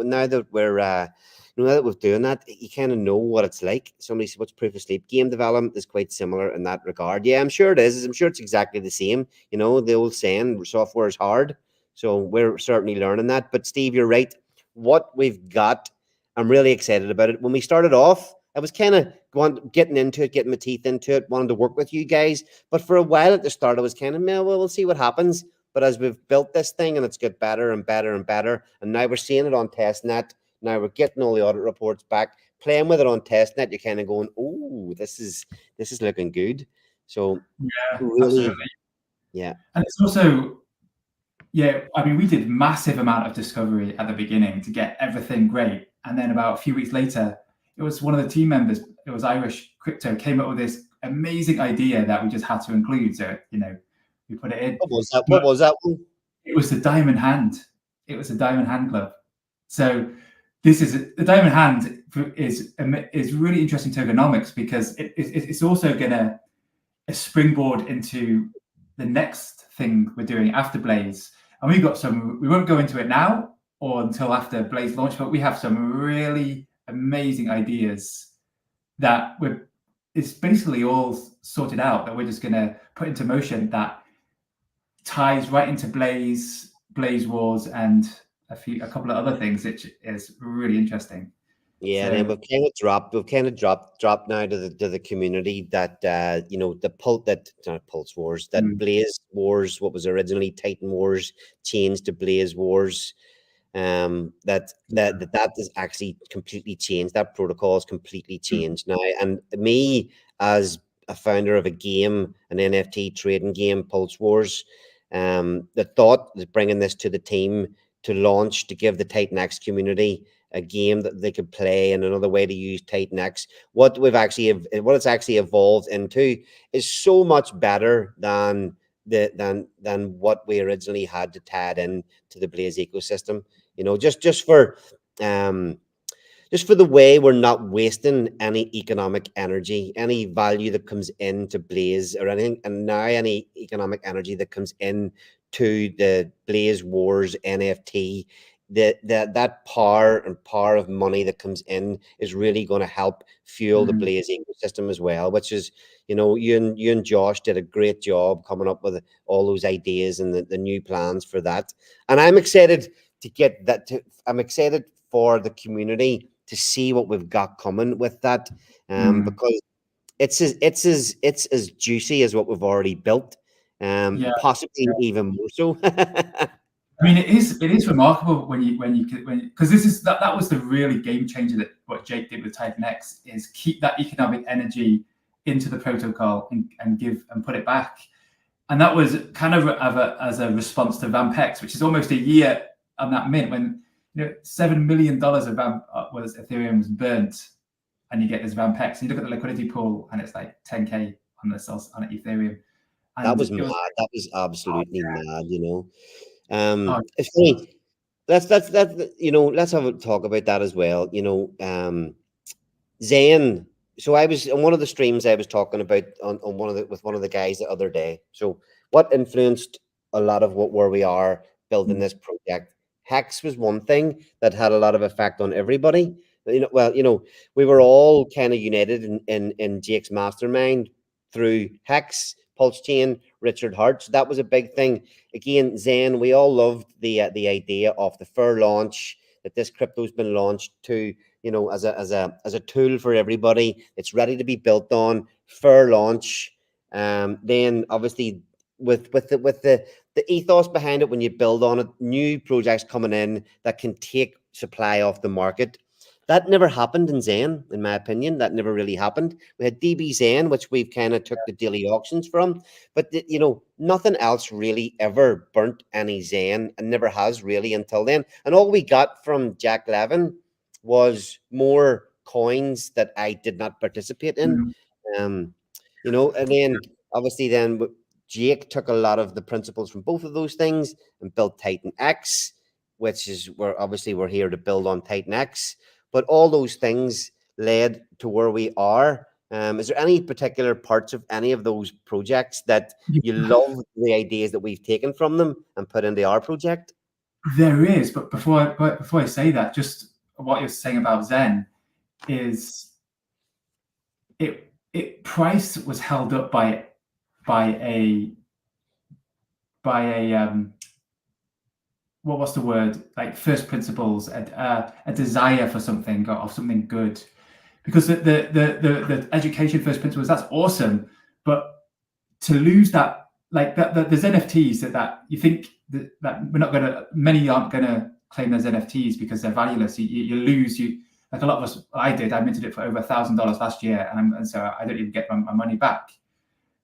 we're you know, now that we're doing that, you kind of know what it's like. Somebody said, "What's proof of sleep?" Game development is quite similar in that regard. Yeah, I'm sure it is. I'm sure it's exactly the same. You know, the old saying, software is hard. So we're certainly learning that. But Steve, you're right. What we've got, I'm really excited about it. When we started off, I was kind of getting into it, getting my teeth into it, wanting to work with you guys. But for a while at the start, I was kind of, well, we'll see what happens. But as we've built this thing and it's got better and better and better, and now we're seeing it on testnet. Now we're getting all the audit reports back, playing with it on testnet. You're kind of going, "Oh, this is looking good." So Yeah, really, absolutely. yeah. And it's also, yeah, I mean, we did massive amount of discovery at the beginning to get everything great. And then about a few weeks later, it was one of the team members, it was Irish Crypto, came up with this amazing idea that we just had to include. So, you know, we put it in. What was that? What was that one? It was the diamond hand. It was a diamond hand glove. So this is the diamond hand is really interesting tokenomics because it's also going to springboard into the next thing we're doing after Bleeves. And we've got some, we won't go into it now or until after Bleeves launch, but we have some really amazing ideas that it's basically all sorted out that we're just going to put into motion that ties right into Bleeves Wars and a couple of other things, which is really interesting. Yeah, So, and then we've kind of dropped now to the community that you know, not Pulse Wars, that Bleeves Wars, what was originally Titan Wars, changed to Bleeves Wars. That has actually completely changed. That protocol is completely changed now. And me, as a founder of a game, an NFT trading game, Pulse Wars, the thought is bringing this to the team to launch, to give the Titan X community a game that they could play and another way to use Titan X. What it's actually evolved into is so much better than what we originally had to tie it in to the Bleeves ecosystem. You know, just for the way we're not wasting any economic energy, any value that comes into Bleeves or anything, and now any economic energy that comes in to the Bleeves Wars NFT, that power of money that comes in is really going to help fuel the Bleeves ecosystem as well, which is, you know, you and Josh did a great job coming up with all those ideas and the new plans for that. And I'm excited to get that. I'm excited for the community to see what we've got coming with that, because it's as juicy as what we've already built, possibly even more so. I mean, it is remarkable because that was the really game changer that what Jake did with Titan X is keep that economic energy into the protocol and put it back. and that was kind of as a response to VampX, which is almost a year on that mint when $7 million of was Ethereum was burnt, and you get this VampX. And you look at the liquidity pool, and it's like 10K on Ethereum. And that was mad. That was absolutely mad. Oh, It's funny. Let's have a talk about that as well. Zen. So I was on one of the streams I was talking about on with one of the guys the other day. So what influenced a lot of where we are building this project? Hex was one thing that had a lot of effect on everybody. We were all kind of united in Jake's mastermind through Hex, Pulse Chain, Richard Hart. So that was a big thing. Again, Zen, we all loved the idea of the fair launch, that this crypto's been launched to, as a tool for everybody. It's ready to be built on, fair launch. Then obviously with the ethos behind it, when you build on it, new projects coming in that can take supply off the market. That never happened in Zen, in my opinion. That never really happened. We had DB Zen, which we've kind of took the daily auctions from, but nothing else really ever burnt any Zen, and never has really until then. And all we got from Jack Levin was more coins that I did not participate in. And then obviously Jake took a lot of the principles from both of those things and built Titan X, which is where obviously we're here to build on Titan X. But all those things led to where we are. Is there any particular parts of any of those projects that you love the ideas that we've taken from them and put into our project? There is, but before I say that, just what you're saying about Zen is price was held up by a what's the word, like first principles, a desire for something or something good, because the education first principles, that's awesome, but to lose that, like there's NFTs that you think that many aren't gonna claim those NFTs because they're valueless. You lose, like a lot of us, I minted it for over $1,000 last year, and so I don't even get my money back.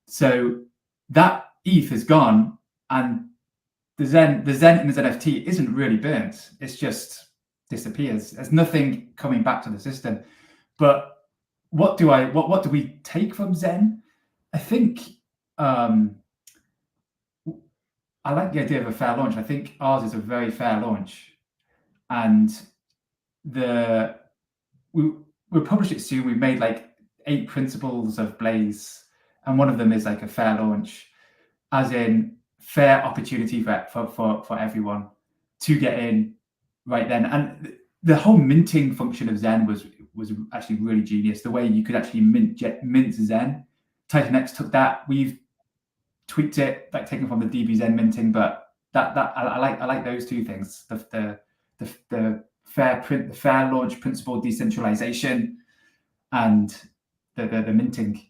So that ETH is gone, and the Zen in this NFT isn't really burnt. It's just disappears. There's nothing coming back to the system. But what do we take from Zen? I think I like the idea of a fair launch. I think ours is a very fair launch, and we'll publish it soon. We've made like 8 principles of Bleeves, and one of them is like a fair launch, as in fair opportunity for everyone to get in right then. And the whole minting function of Zen was actually really genius. The way you could actually mint Zen. Titan X took that. We've tweaked it, like taken from the DB Zen minting, but that I like those two things. The fair launch principle, decentralization, and the minting.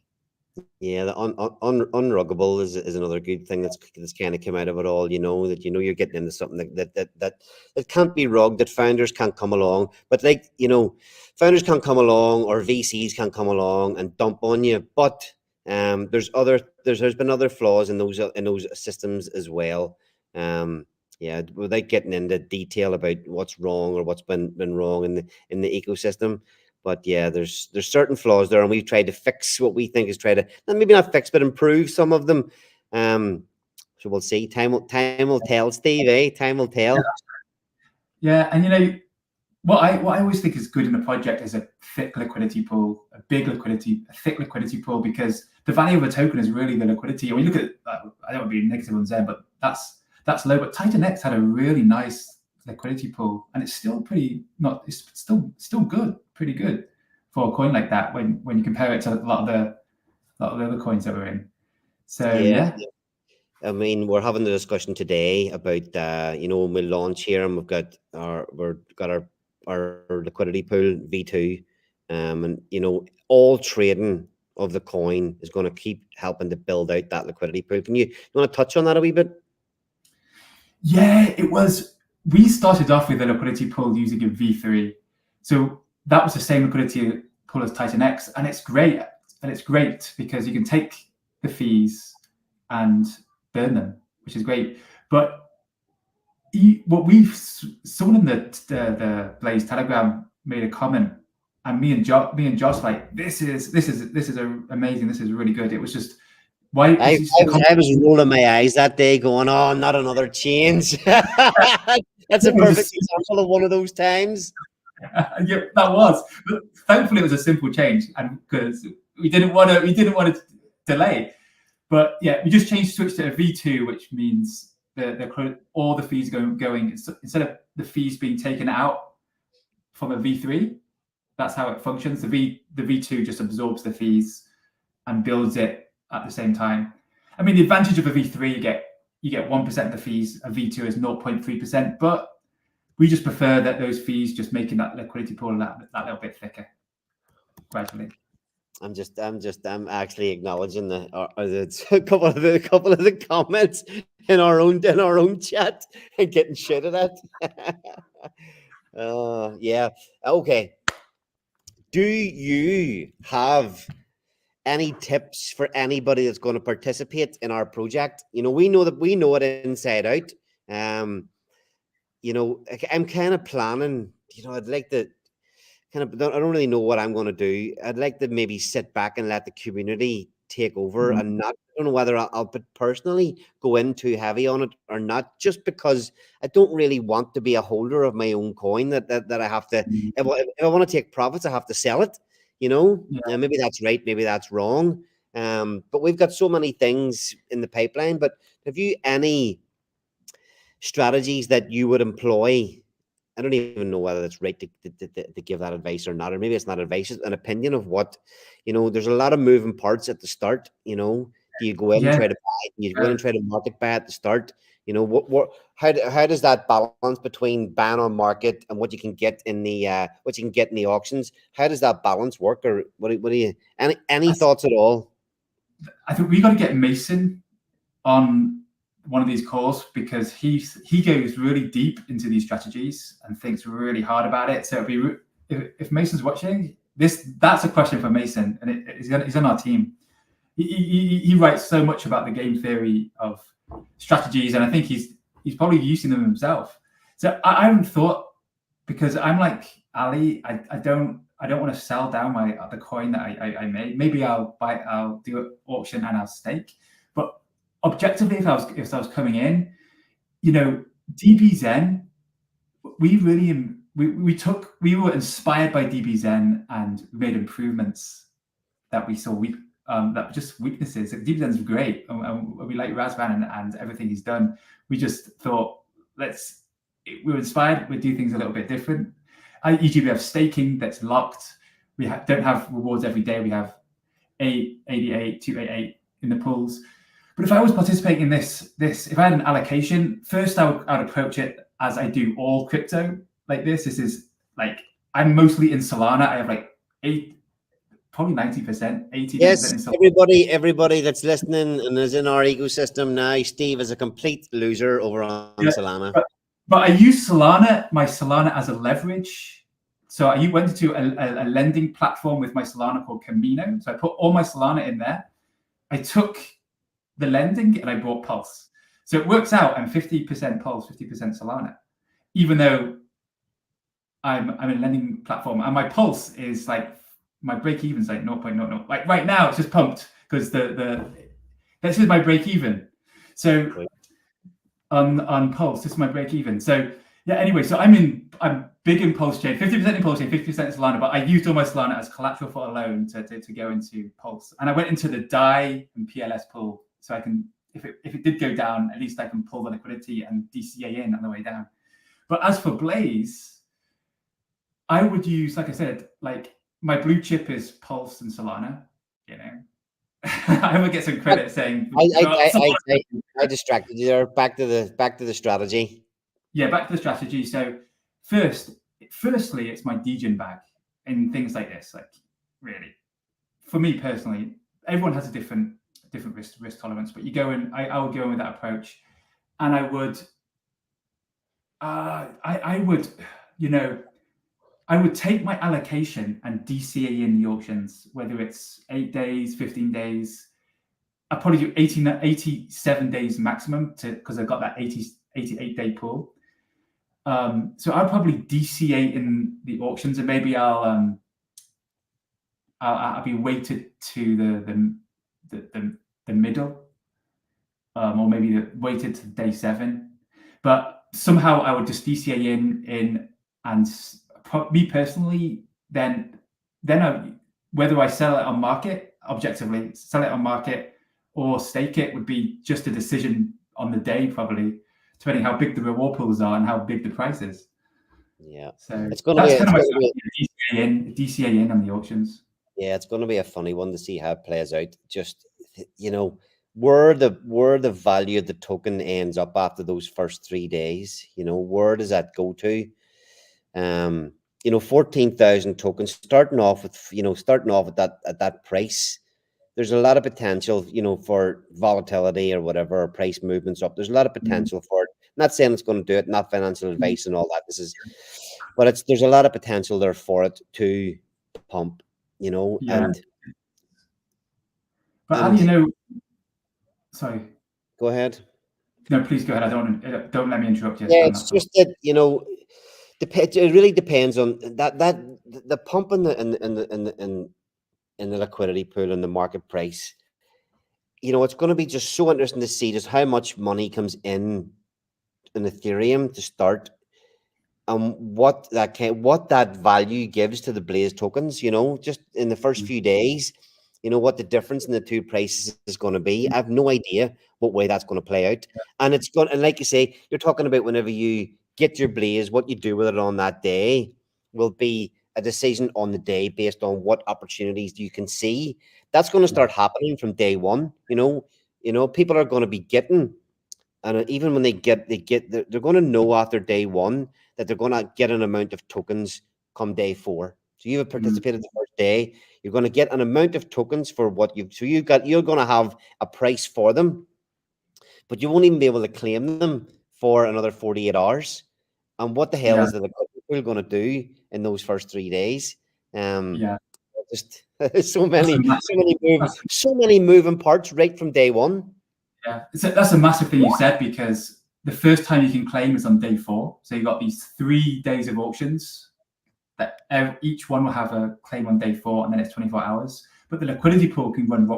Yeah, the unruggable is another good thing that's kind of come out of it all. That you're getting into something that can't be rugged, that founders can't come along. But founders can't come along, or VCs can't come along and dump on you. But there's been other flaws in those systems as well. Yeah, without getting into detail about what's wrong or what's been wrong in the ecosystem. But yeah, there's certain flaws there, and we've tried to fix what we think is maybe not fix, but improve some of them. So we'll see. Time will tell, Steve. Eh? Time will tell. Yeah, and what I always think is good in a project is a thick liquidity pool, a thick liquidity pool, because the value of a token is really the liquidity. When you look at, I don't want to be negative on Zen, but that's low. But Titan X had a really nice liquidity pool, and it's still it's still good, pretty good for a coin like that when you compare it to a lot of the other coins that we're in. So yeah. I mean, we're having the discussion today about when we launch here, and we've got our liquidity pool V2, and all trading of the coin is going to keep helping to build out that liquidity pool. You want to touch on that a wee bit? Yeah, we started off with a liquidity pool using a V3. So that was the same liquidity pool as Titan X. And it's great. And it's great because you can take the fees and burn them, which is great. But someone in the Bleeves Telegram made a comment, and me and Josh like, this is amazing. This is really good. It was just why I was rolling my eyes that day, going, "Oh, not another change." That's a perfect example of one of those times. Yeah, that was. But thankfully, it was a simple change, and because we didn't want to delay. But yeah, we just switched to a V2, which means all the fees going instead of the fees being taken out from a V3. That's how it functions. The V2 just absorbs the fees and builds it at the same time. I mean, the advantage of a V3, you get 1% of the fees. A V2 is 0.3%, but we just prefer that those fees just making that liquidity pool that little bit thicker gradually. I'm actually acknowledging a couple of the comments in our own chat and getting shitted at. Yeah. Okay. Do you have any tips for anybody that's going to participate in our project? You know, we know it inside out. You know, I'm kind of planning. You know, I'd like to I don't really know what I'm going to do. I'd like to maybe sit back and let the community take over, and not. I don't know whether I'll personally go in too heavy on it or not, just because I don't really want to be a holder of my own coin. That I have to. If I want to take profits, I have to sell it. You know, maybe that's right, maybe that's wrong. But we've got so many things in the pipeline. But have you any strategies that you would employ? I don't even know whether it's right to give that advice or not, or maybe it's not advice, it's an opinion of what, you know, there's a lot of moving parts at the start, you know. Do you go in and try to buy? Do you go in and try to market buy at the start? You know, how does that balance between ban on market and what you can get in the auctions? How does that balance work, or what do you any thoughts at all? I think we got to get Mason on one of these calls, because he goes really deep into these strategies and thinks really hard about it. So if Mason's watching this, that's a question for Mason, and he's on our team. He writes so much about the game theory of strategies, and I think he's probably using them himself. So I haven't thought, because I'm like Ali, I don't want to sell down the coin that I made. Maybe I'll do an auction and I'll stake. But objectively, if I was coming in, you know, DBZen, we were inspired by DBZen and made improvements that we saw that were just weaknesses. DBZen's great, and we like Razvan and everything he's done. We just thought, we were inspired. We do things a little bit different. Usually we have staking that's locked. We don't have rewards every day. We have 888, 288 in the pools. But if I was participating in this, if I had an allocation, first I would approach it as I do all crypto like this. This is like, I'm mostly in Solana. I have like probably 90%, 80%. Yes, everybody that's listening and is in our ecosystem now, Steve is a complete loser over on Solana. But I use my Solana as a leverage. So I went into a lending platform with my Solana called Camino. So I put all my Solana in there. I took the lending and I bought Pulse. So it works out. I'm 50% Pulse, 50% Solana, even though I'm in a lending platform, and my Pulse is like, my break even is like 0.00. Like right now, it's just pumped because this is my break even. So on Pulse, this is my break even. So yeah. Anyway, so I'm big in Pulse chain, 50% in Pulse chain, 50% in Solana. But I used all my Solana as collateral for a loan to go into Pulse, and I went into the DAI and PLS pool, so I can, if it did go down, at least I can pull the liquidity and DCA in on the way down. But as for Bleeves, I would use, like I said, like, my blue chip is Pulse and Solana, you know. I would get some credit saying I distracted you there. Back to the strategy. Yeah, back to the strategy. So firstly, it's my degen bag in things like this. Like, really, for me personally, everyone has a different risk tolerance, but you go in. I would go in with that approach, and I would, you know, I would take my allocation and DCA in the auctions, whether it's 8 days, 15 days. I probably do 87 days maximum because I've got that 88-day pool. So I'll probably DCA in the auctions, and maybe I'll be weighted to the middle, or maybe weighted to day 7. But somehow I would just DCA in, and me personally, then whether I sell it on market, objectively sell it on market or stake it, would be just a decision on the day, probably, depending how big the reward pools are and how big the price is. Yeah, so it's going to be DCA in on the auctions. Yeah, it's going to be a funny one to see how it plays out. Just, you know, where the value of the token ends up after those first 3 days. You know, where does that go to? 14,000 tokens starting off with at that price. There's a lot of potential, for volatility or whatever, or price movements up. There's a lot of potential for it. Not saying it's going to do it, not financial advice and all that. There's a lot of potential there for it to pump, and. But how do you know? Sorry. Go ahead. No, please go ahead. Don't let me interrupt you. Yeah, it's just that it really depends on that the pump in the liquidity pool and the market price. It's going to be just so interesting to see just how much money comes in Ethereum to start, and what that value gives to the Bleeves tokens. Just in the first few days, what the difference in the two prices is going to be. I have no idea what way that's going to play out, and like you say, you're talking about whenever you get your Bleeves, what you do with it on that day will be a decision on the day based on what opportunities you can see. That's going to start happening from day one. People are going to be getting, and even when they're going to know after day one that they're going to get an amount of tokens come day 4. So you have participated the first day, you're going to get an amount of tokens for what you're going to have a price for them, but you won't even be able to claim them for another 48 hours. And what the hell is the liquidity going to do in those first 3 days? Just so many moving parts right from day one. Yeah, that's a massive thing you said, because the first time you can claim is on day 4. So you've got these 3 days of auctions that each one will have a claim on day 4, and then it's 24 hours. But the liquidity pool can run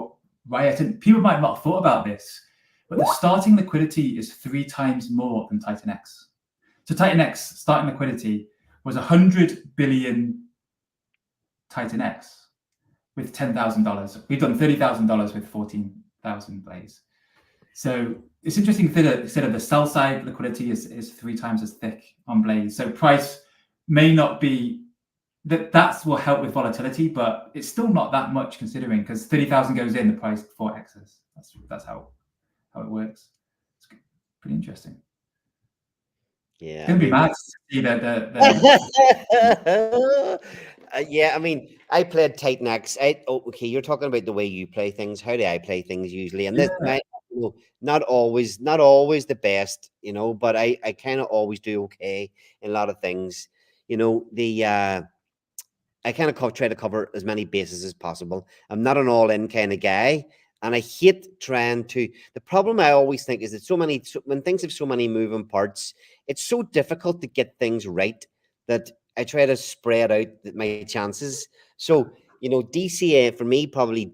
riot. And people might not have thought about this, but the starting liquidity is 3 times more than Titan X. So Titan X starting liquidity was 100 billion Titan X with $10,000. We've done $30,000 with 14,000 Bleeves. So it's interesting that the sell side liquidity is 3 times as thick on Bleeves. So price may not be that will help with volatility, but it's still not that much considering, because 30,000 goes in, the price 4x's. That's how it works. It's pretty interesting. Yeah, it's gonna be mad to see that. Yeah, I mean, I played Titan X. Okay, you're talking about the way you play things. How do I play things usually? And this not always the best, but I kind of always do okay in a lot of things. I kind of try to cover as many bases as possible. I'm not an all-in kind of guy, and I hate trying to. The problem I always think is that when things have so many moving parts, it's so difficult to get things right that I try to spread out my chances. So, DCA for me,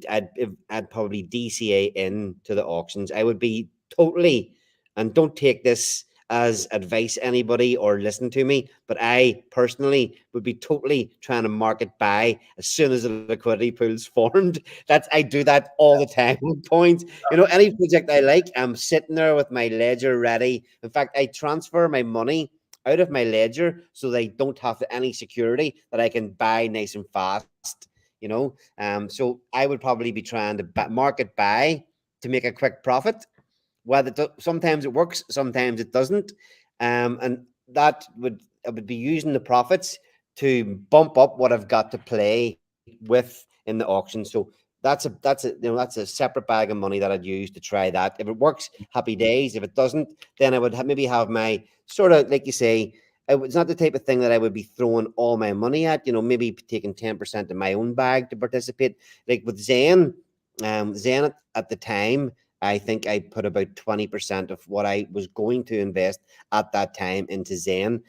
I'd probably DCA into the auctions. I would be totally, and don't take this as advice, anybody, or listen to me, but I personally would be totally trying to market buy as soon as the liquidity pool's formed. I do that all the time. Point, any project I like, I'm sitting there with my ledger ready. In fact, I transfer my money out of my ledger so they don't have any security, that I can buy nice and fast. So I would probably be trying to market buy to make a quick profit. Sometimes it works, sometimes it doesn't, and I would be using the profits to bump up what I've got to play with in the auction. So that's a separate bag of money that I'd use to try that. If it works, happy days. If it doesn't, then I would maybe have my sort of, like you say, it's not the type of thing that I would be throwing all my money at. Maybe taking 10% of my own bag to participate. Like with Zen, Zen at the time, I think I put about 20% of what I was going to invest at that time into Zen.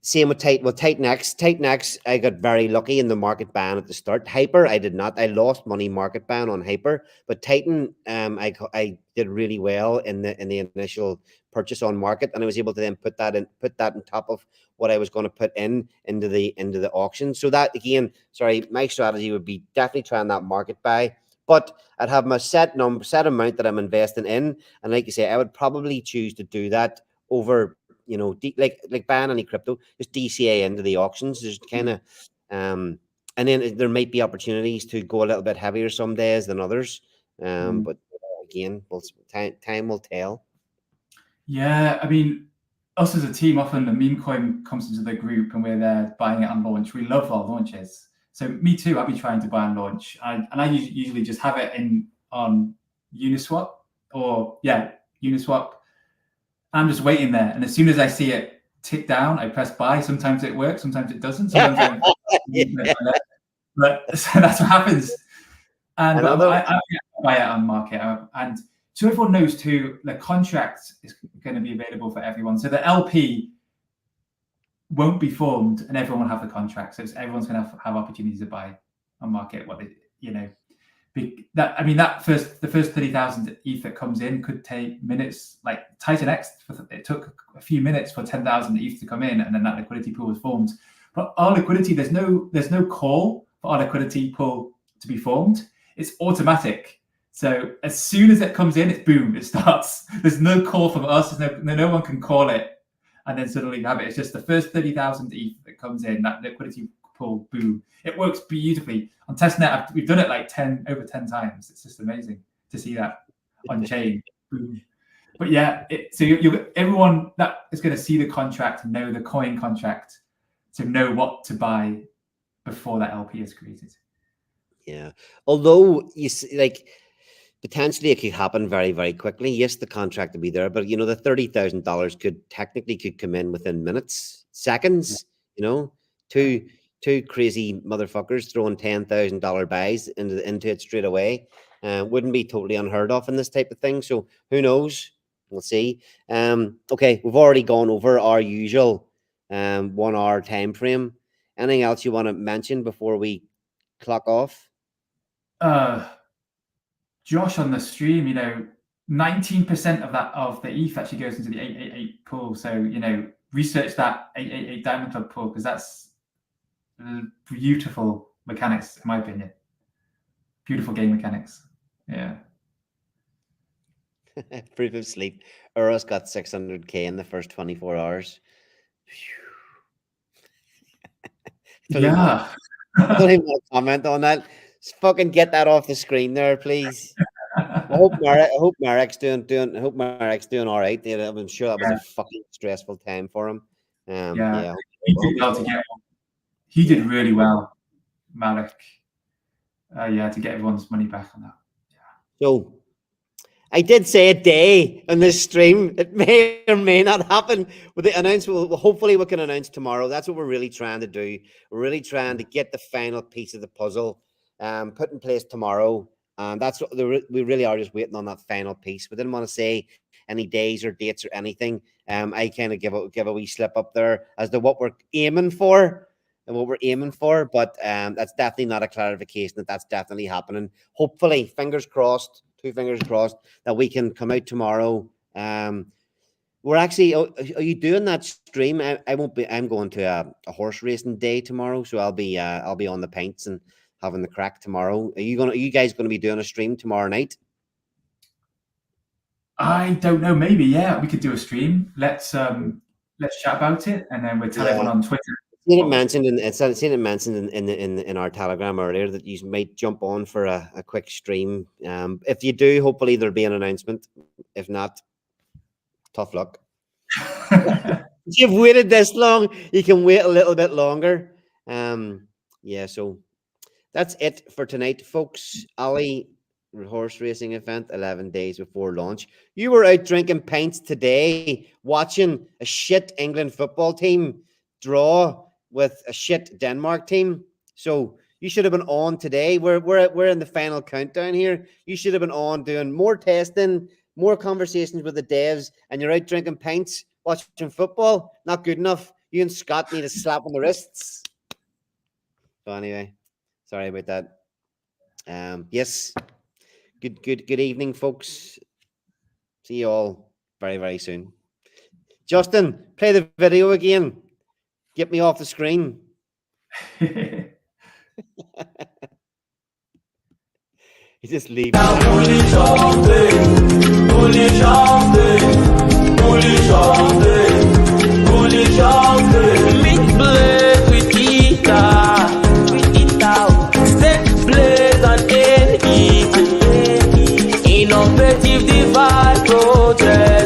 Same with Titan X. Titan X, I got very lucky in the market ban at the start. Hyper, I did not. I lost money market ban on Hyper, but Titan, I did really well in the initial purchase on market, and I was able to then put that on top of what I was going to put into the auction. So that again, sorry, my strategy would be definitely trying that market buy, but I'd have my set amount that I'm investing in, and like you say, I would probably choose to do that over, you know, like buying any crypto, just DCA into the auctions. There's kind of, and then there might be opportunities to go a little bit heavier some days than others. But again, time will tell. Yeah, I mean, us as a team, often the meme coin comes into the group and we're there buying it on launch. We love our launches. So me too, I'll be trying to buy on launch. And I usually just have it on Uniswap Uniswap. I'm just waiting there. And as soon as I see it tick down, I press buy. Sometimes it works, sometimes it doesn't. Sometimes but so that's what happens. And but I buy it on market. And so everyone knows too, the contract is going to be available for everyone. So the LP won't be formed and everyone will have the contract. So everyone's going to have opportunities to buy on market. The first 30,000 ETH that comes in could take minutes. Like Titan X, it took a few minutes for 10,000 ETH to come in, and then that liquidity pool was formed. But our liquidity, there's no call for our liquidity pool to be formed. It's automatic. So as soon as it comes in, it's boom, it starts. There's no call from us. No one can call it and then suddenly have it. It's just the first 30,000 ETH that comes in, that liquidity pool, boom. It works beautifully. On testnet, we've done it like over 10 times. It's just amazing to see that on chain. Boom. But yeah, so everyone that is going to see the contract, know the coin contract, to know what to buy before that LP is created. Yeah. Although you see, like, potentially it could happen very, very quickly. Yes, the contract will be there, but you know, the $30,000 could come in within minutes, seconds. You know, two crazy motherfuckers throwing $10,000 buys into it straight away. Wouldn't be totally unheard of in this type of thing. So who knows? We'll see. Okay, we've already gone over our usual 1 hour time frame. Anything else you want to mention before we clock off? Josh on the stream, 19% of the ETH actually goes into the 888 pool. So, research that 888 Diamond Club pool, because that's beautiful mechanics, in my opinion. Beautiful game mechanics. Yeah. Proof of sleep. Eros got 600K in the first 24 hours. Yeah. I don't even want to comment on that. Just fucking get that off the screen there, please. I hope Marek's doing all right. I'm sure that was a fucking stressful time for him. Yeah. He did well to get one. He did really well, Marek. To get everyone's money back on that. Yeah. So I did say a day on this stream. It may or may not happen with the announcement. Hopefully we can announce tomorrow. That's what we're really trying to do. We're really trying to get the final piece of the puzzle put in place tomorrow. That's what we really are, just waiting on that final piece. We didn't want to say any days or dates or anything. I kind of give a wee slip up there as to what we're aiming for. But that's definitely not a clarification that's definitely happening. Hopefully, fingers crossed, 2 fingers crossed, that we can come out tomorrow. We're actually, are you doing that stream? I won't be. I'm going to a horse racing day tomorrow, so I'll be on the pints and having the crack tomorrow. Are you guys going to be doing a stream tomorrow night? I don't know. Maybe, yeah, we could do a stream. Let's chat about it, and then we'll tell everyone on Twitter. Seen it mentioned in our Telegram earlier that you might jump on for a quick stream. If you do, hopefully there'll be an announcement. If not, tough luck. You've waited this long, you can wait a little bit longer. So that's it for tonight, folks. Ali horse racing event 11 days before launch. You were out drinking pints today, watching a shit England football team draw with a shit Denmark team. So You should have been on today. We're in the final countdown here. You should have been on doing more testing, more conversations with the devs, and you're out drinking pints, watching football. Not good enough. You and Scott need a slap on the wrists. So anyway, sorry about that. Yes. Good evening, folks. See you all very, very soon. Justin, play the video again. Get me off the screen. He just leaves. Innovative device project.